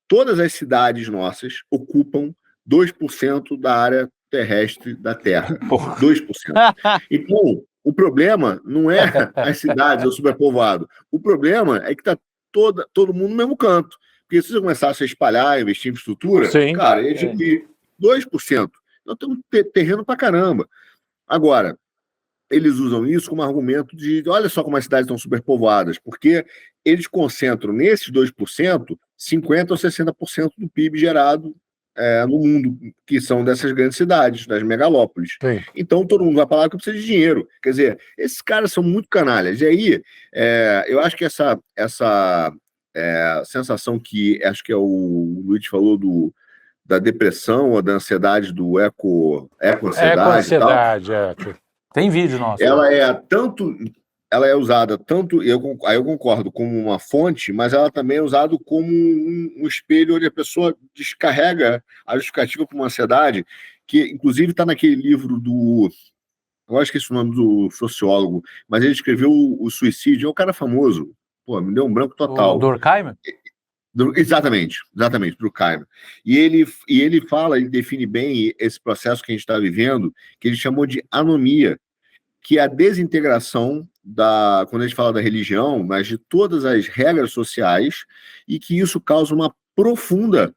Todas as cidades nossas ocupam 2% da área terrestre da Terra. 2%. Então, O problema não é as cidades ou o superpovoado. O problema é que está todo mundo no mesmo canto. Porque se você começar a se espalhar, investir em infraestrutura, Sim. cara, ia diminuir 2%. Então temos terreno pra caramba. Agora, eles usam isso como argumento de, olha só como as cidades estão superpovoadas, porque eles concentram nesses 2% 50% ou 60% do PIB gerado no mundo, que são dessas grandes cidades, das megalópolis. Sim. Então todo mundo vai falar que precisa de dinheiro. Quer dizer, esses caras são muito canalhas. E aí, eu acho que essa sensação que acho que o Luiz falou da depressão ou da ansiedade do eco-ansiedade e tal, Tem vídeo nosso. Ela é usada tanto, aí eu concordo, como uma fonte, mas ela também é usada como um espelho onde a pessoa descarrega a justificativa para uma ansiedade, que inclusive está naquele livro eu acho que esse é o nome do sociólogo, mas ele escreveu o Suicídio, é um cara famoso, pô, me deu um branco total. O Durkheim? Exatamente, Durkheim. E ele define bem esse processo que a gente está vivendo, que ele chamou de anomia, que é a desintegração quando a gente fala da religião, mas de todas as regras sociais, e que isso causa uma profunda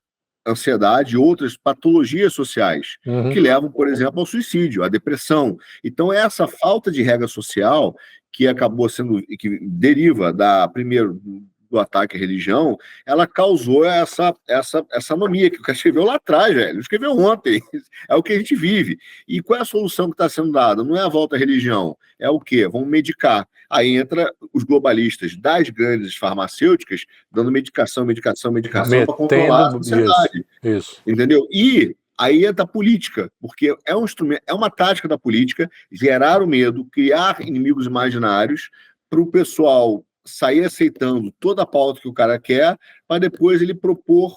ansiedade e outras patologias sociais, que levam, por exemplo, ao suicídio, à depressão. Então, essa falta de regra social, que que deriva primeiro, do ataque à religião, ela causou essa anomia que o cara escreveu lá atrás, velho. Escreveu ontem. É o que a gente vive. E qual é a solução que está sendo dada? Não é a volta à religião. É o quê? Vamos medicar. Aí entra os globalistas das grandes farmacêuticas dando medicação para controlar a ansiedade. Isso. Entendeu? E aí entra a política, porque é um instrumento, é uma tática da política gerar o medo, criar inimigos imaginários para o pessoal sair aceitando toda a pauta que o cara quer, para depois ele propor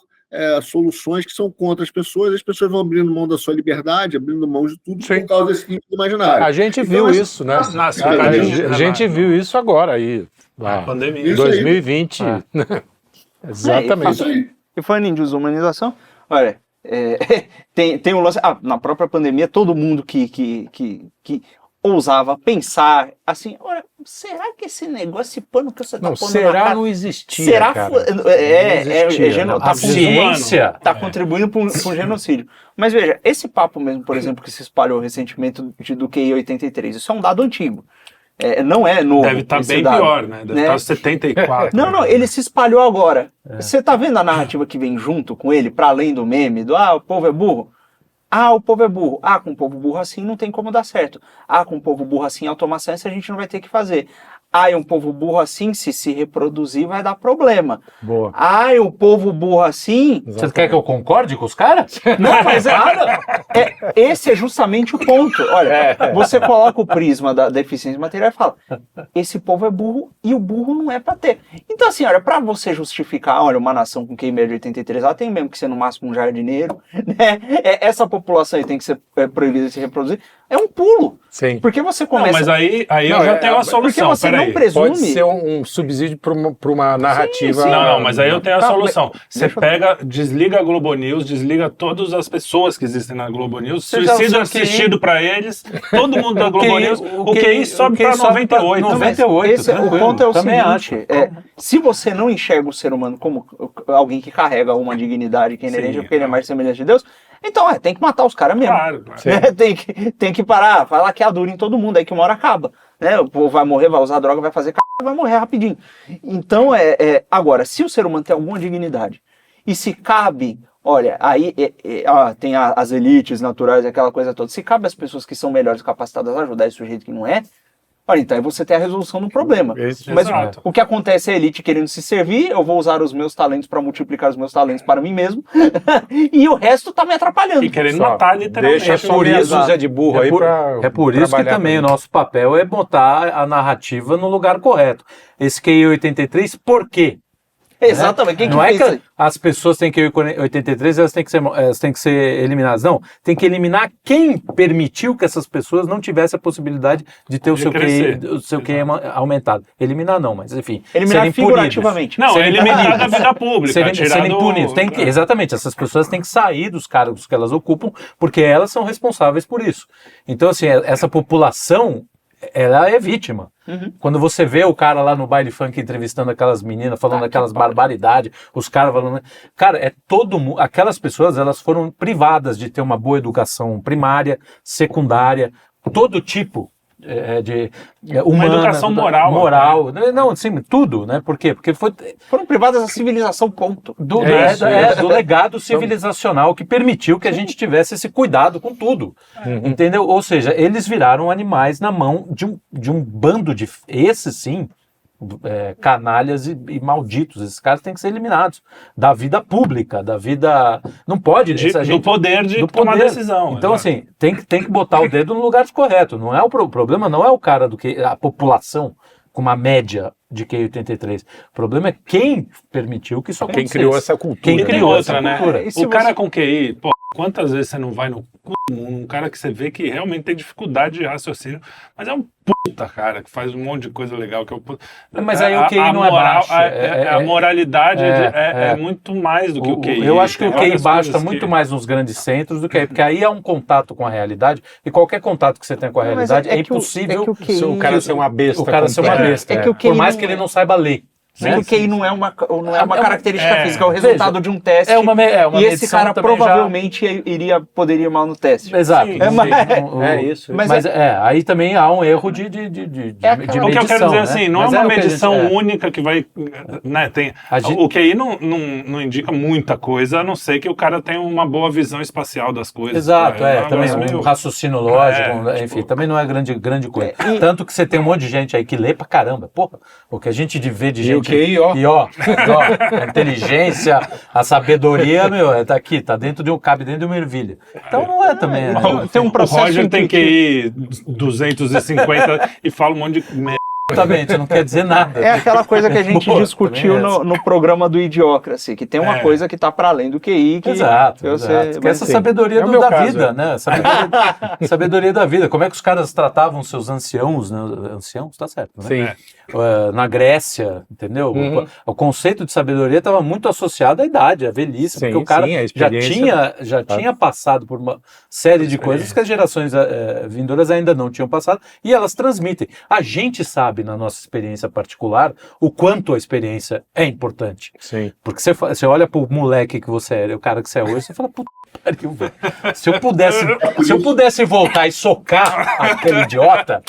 soluções que são contra as pessoas vão abrindo mão da sua liberdade, abrindo mão de tudo por causa desse tipo de imaginário. A gente viu isso, né? A gente viu isso agora aí, lá, pandemia. em 2020. Exatamente. E falando em desumanização, olha, tem um lance... na própria pandemia, todo mundo que ousava pensar assim, olha, será que esse negócio, esse pano que você tá pondo na cara... não existia, será cara. A ciência tá contribuindo para um genocídio. Mas veja, esse papo mesmo, por exemplo, que se espalhou recentemente do QI 83, isso é um dado antigo. Não é novo. Deve estar bem dado, pior, né? Deve estar 74. Não, ele se espalhou agora. Você tá vendo a narrativa que vem junto com ele, para além do meme, o povo é burro? O povo é burro. Com um povo burro assim não tem como dar certo. Com um povo burro assim, automação essa a gente não vai ter que fazer. Um povo burro assim, se reproduzir, vai dar problema. Boa. Um povo burro assim... Você quer que eu concorde com os caras? Não, mas esse é justamente o ponto. Olha, você coloca o prisma da deficiência material e fala, esse povo é burro e o burro não é pra ter. Então assim, olha, pra você justificar, olha, uma nação com QI médio de 83, ela tem mesmo que ser no máximo um jardineiro, né? Essa população aí tem que ser proibida de se reproduzir. É um pulo. Sim. Porque você começa... Não, mas aí eu já tenho a solução. Porque você não presume... Pode ser um subsídio para uma narrativa... Sim. Não, mas aí eu tenho a solução. Você desliga a Globo News, desliga todas as pessoas que existem na Globo News, suicídio assistido para eles, todo mundo da Globo News, o QI sobe para 98. 98, o ponto é o seguinte, se você não enxerga o ser humano como alguém que carrega uma dignidade que é inerente, porque ele é mais semelhante de Deus, então tem que matar os caras mesmo. Claro. Tem que parar, vai laquear duro em todo mundo, aí que uma hora acaba. Né? O povo vai morrer, vai usar droga, vai fazer vai morrer rapidinho. Então, agora, se o ser humano tem alguma dignidade, e se cabe, olha, aí tem as elites naturais, aquela coisa toda, se cabe às pessoas que são melhores capacitadas a ajudar esse sujeito que não é, olha, então aí você tem a resolução do problema. Mas o que acontece é a elite querendo se servir, eu vou usar os meus talentos para multiplicar os meus talentos para mim mesmo, e o resto tá me atrapalhando. E querendo matar literalmente. Deixa por isso Zé de burro aí para... É por isso que também o nosso papel é botar a narrativa no lugar correto. Esse QI 83, por quê? Exatamente. Quem não é que as pessoas têm QI 83, elas têm que ser eliminadas. Não, tem que eliminar quem permitiu que essas pessoas não tivessem a possibilidade de ter o seu QI aumentado. Eliminar não, mas enfim. Eliminar figurativamente. Não, eliminar da vida pública. Serem punidos. Exatamente, essas pessoas têm que sair dos cargos que elas ocupam, porque elas são responsáveis por isso. Então, assim, essa população ela é vítima. Uhum. Quando você vê o cara lá no baile funk entrevistando aquelas meninas, falando aquelas barbaridades, os caras falando... Cara, é todo mundo... Aquelas pessoas, elas foram privadas de ter uma boa educação primária, secundária, todo tipo de humana, uma educação moral. Não, assim, tudo, né? Por quê? Porque Foram privadas da civilização, ponto. do legado civilizacional que permitiu que a gente tivesse esse cuidado com tudo. Entendeu? Ou seja, eles viraram animais na mão de um bando de... Esses, sim, canalhas e malditos. Esses caras têm que ser eliminados da vida pública, da vida... Não pode... do poder de tomar decisão. Então, assim, tem que botar o dedo no lugar correto. Não é o problema não é o cara a população com uma média de QI 83. O problema é quem permitiu que isso acontecesse. Quem criou essa cultura. Quem E tem criou outra, essa né? cultura. O cara com QI, pô, quantas vezes você não vai no cu um cara que você vê que realmente tem dificuldade de raciocínio, mas é um puta cara que faz um monte de coisa legal. Mas aí o QI não é baixo. A moralidade é muito mais do que o QI. Eu acho que o QI várias baixo está coisas muito mais nos grandes centros do que aí, porque aí é um contato com a realidade, e qualquer contato que você tem com a realidade é impossível o cara ser uma besta. o cara ser uma besta. Por mais que ele não saiba ler. Né? O QI não é uma característica física, é o resultado de um teste. E esse cara provavelmente poderia ir mal no teste. Exato. Isso. Mas aí também há um erro de medição. O que eu quero dizer assim, não Mas é uma medição única que vai... Né, o QI não indica muita coisa, a não ser que o cara tenha uma boa visão espacial das coisas. Exato, também meio... um raciocínio lógico, enfim, também não é grande coisa. Tanto que você tem um monte de gente aí que lê pra caramba. Porra, o que a gente vê de gente... QI, a inteligência, a sabedoria, tá aqui, cabe dentro de uma ervilha. Então não é também. Tem um processo. O Roger tem QI 250 e fala um monte de merda. Exatamente, não quer dizer nada. É aquela coisa que a gente discutiu no programa do Idiocracy, que tem uma coisa que está para além do QI. Exato. Que essa sabedoria da caso, vida, né? Sabedoria da vida. Como é que os caras tratavam seus anciãos, né? Anciãos, tá certo, né? Sim. Na Grécia, entendeu? O conceito de sabedoria estava muito associado à idade, à velhice, porque o cara já tinha passado por uma série de coisas que as gerações vindouras ainda não tinham passado, e elas transmitem. A gente sabe, na nossa experiência particular, o quanto a experiência é importante. Sim. Porque você olha pro moleque que você era, o cara que você é hoje, você fala, puta que pariu, velho. Se eu pudesse voltar e socar aquele idiota,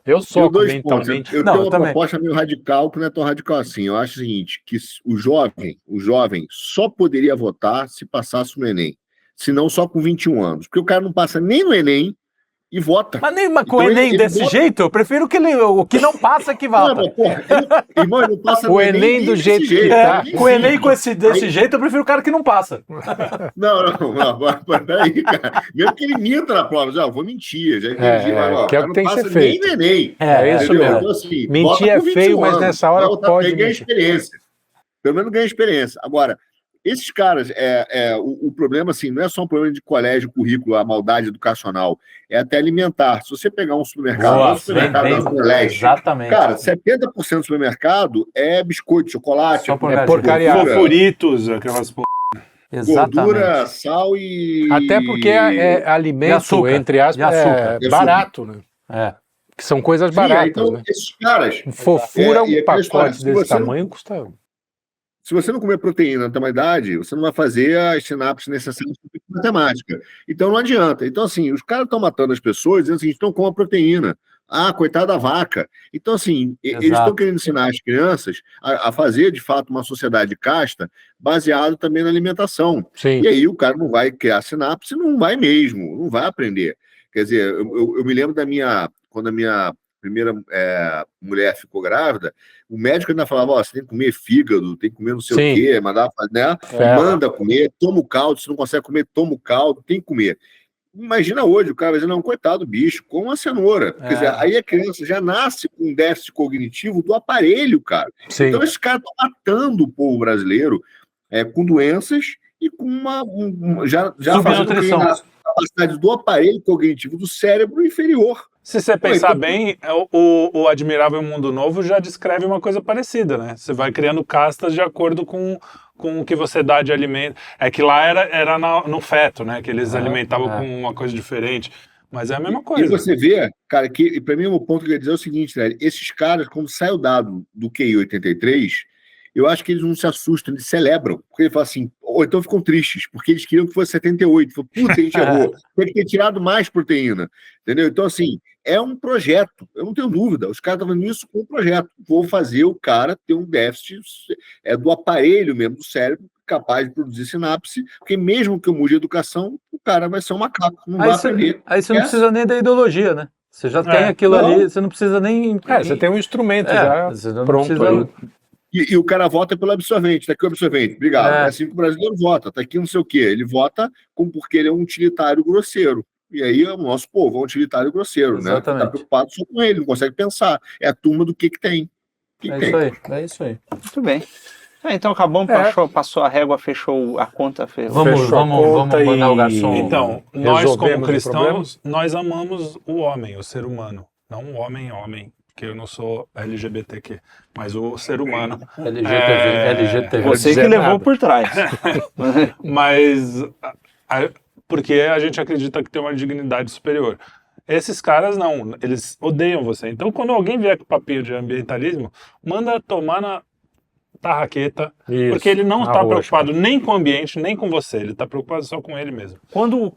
eu soco dois mentalmente. Pontos. Eu tenho uma proposta meio radical, que não é tão radical assim. Eu acho o seguinte, que o jovem só poderia votar se passasse no Enem. Se não, só com 21 anos. Porque o cara não passa nem no Enem e vota. Mas nem com o Enem desse jeito, eu prefiro que o que não passa que volta. Irmão, ele não passa o Enem do jeito que tá. Com o Enem desse jeito, eu prefiro o cara que não passa. Não, peraí, cara. Mesmo que ele minta na prova, já vou mentir. Já entendi, que é o que tem que ser feito. Nem no Enem. Isso mesmo. Então, assim, mentir é feio, mas nessa hora pode ganhar experiência. Pelo menos ganha experiência. Agora, esses caras, o problema, assim, não é só um problema de colégio, currículo, a maldade educacional, é até alimentar. Se você pegar um supermercado, exatamente. Cara, 70% do supermercado é biscoito, chocolate, porcaria. Fofuritos, aquelas gordura, sal e... Até porque é alimento, açúcar, entre aspas, barato, né? Que são coisas baratas, então, né? Esses caras... Fofura, um pacote desse tamanho custa... Se você não comer proteína na tua idade, você não vai fazer as sinapses necessárias para matemática. Então não adianta. Então, assim, os caras estão matando as pessoas dizendo assim, então coma proteína. Ah, coitada da vaca. Então, assim, eles estão querendo ensinar as crianças a fazer, de fato, uma sociedade casta baseado também na alimentação. Sim. E aí o cara não vai criar sinapse, não vai mesmo, não vai aprender. Quer dizer, eu me lembro quando a minha primeira mulher ficou grávida, o médico ainda falava, você tem que comer fígado, tem que comer não sei o quê, manda comer, toma o caldo, se não consegue comer, toma o caldo, tem que comer. Imagina hoje, o cara vai dizer, não, coitado do bicho, com uma cenoura. Quer dizer, aí a criança já nasce com um déficit cognitivo do aparelho, cara. Sim. Então esses caras estão matando o povo brasileiro com doenças e com já fazendo a capacidade do aparelho cognitivo do cérebro inferior. Se você pensar bem, o Admirável Mundo Novo já descreve uma coisa parecida, né? Você vai criando castas de acordo com o que você dá de alimento. É que lá era no feto, né? Que eles alimentavam com uma coisa diferente. Mas é a mesma E coisa. você vê, cara, que para mim o ponto que eu queria dizer é o seguinte, né? Esses caras, quando sai o dado do QI 83, eu acho que eles não se assustam, eles celebram. Porque eles falam assim, ou então ficam tristes, porque eles queriam que fosse 78. Falam, puta, a gente errou. Tem que ter tirado mais proteína. Entendeu? Então, assim, é um projeto. Eu não tenho dúvida. Os caras estão fazendo isso com um projeto. Vou fazer o cara ter um déficit do aparelho mesmo, do cérebro, capaz de produzir sinapse, porque mesmo que eu mude a educação, o cara vai ser um macaco, não vai aprender. Aí você não precisa nem da ideologia, né? Você já tem aquilo ali, você não precisa nem... Você tem um instrumento já você não pronto precisa- aí. E o cara vota pelo absorvente, tá aqui o absorvente, obrigado. É assim que o brasileiro vota, tá aqui não sei o quê. Ele vota porque ele é um utilitário grosseiro. E aí o nosso povo é um utilitário grosseiro, Exatamente. né? Tá preocupado só com ele, não consegue pensar. É a turma do que tem. É isso aí, é isso aí. Muito bem. Então acabamos, passou a régua, fechou a conta. Vamos Fechou a conta mandar o garçom. Então, nós como resolvemos o cristãos, nós amamos o homem, o ser humano. Não o homem, porque eu não sou LGBTQ, mas o ser humano. LGTV. Você que dizer levou nada. por trás. Mas porque a gente acredita que tem uma dignidade superior. Esses caras não, eles odeiam você. Então, quando alguém vier com papinho de ambientalismo, manda tomar na tarraqueta, Isso, porque ele não na está rosca. preocupado nem com o ambiente, nem com você. Ele está preocupado só com ele mesmo. Quando o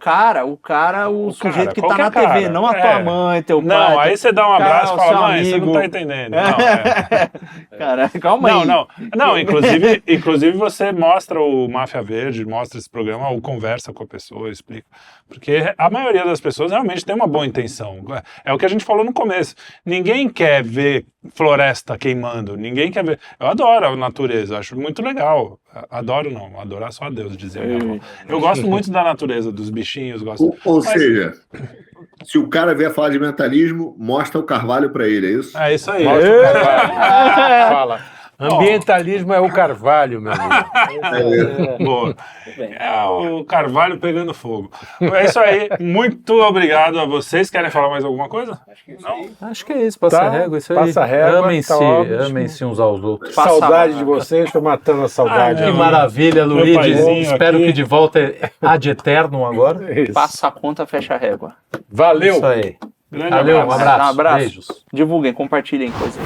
sujeito que tá qualquer na TV, cara. não a tua mãe, teu pai. Não, aí você dá um abraço e seu fala, mãe, você não amigo." tá entendendo. Não, Cara, calma aí. Não, inclusive você mostra o Máfia Verde, mostra esse programa, ou conversa com a pessoa, explica. Porque a maioria das pessoas realmente tem uma boa intenção. É o que a gente falou no começo. Ninguém quer ver floresta queimando, ninguém quer ver... Eu adoro a natureza, acho muito legal. Adoro não, adorar só a Deus, dizia minha avó. Eu gosto muito da natureza, dos bichinhos, gosto... Ou seja, se o cara vier falar de mentalismo, mostra o Carvalho para ele, é isso? É isso aí. Mostra o Carvalho. Fala. Ambientalismo é o Carvalho, meu amigo. Boa. É o Carvalho pegando fogo. É isso aí. Muito obrigado a vocês. Querem falar mais alguma coisa? Não? Acho que é isso, passa Tá, régua, isso aí. passa régua, Amem-se, tá ótimo. amem-se uns aos outros. Saudade de vocês, tô matando a saudade. Que meu maravilha, meu Luigi. paizinho Espero aqui. que de volta ad eternum agora. Isso. Passa a conta, fecha a régua. Valeu. Isso aí. Grande Valeu, um abraço. abraço. Um abraço. Beijos. Divulguem, compartilhem coisa.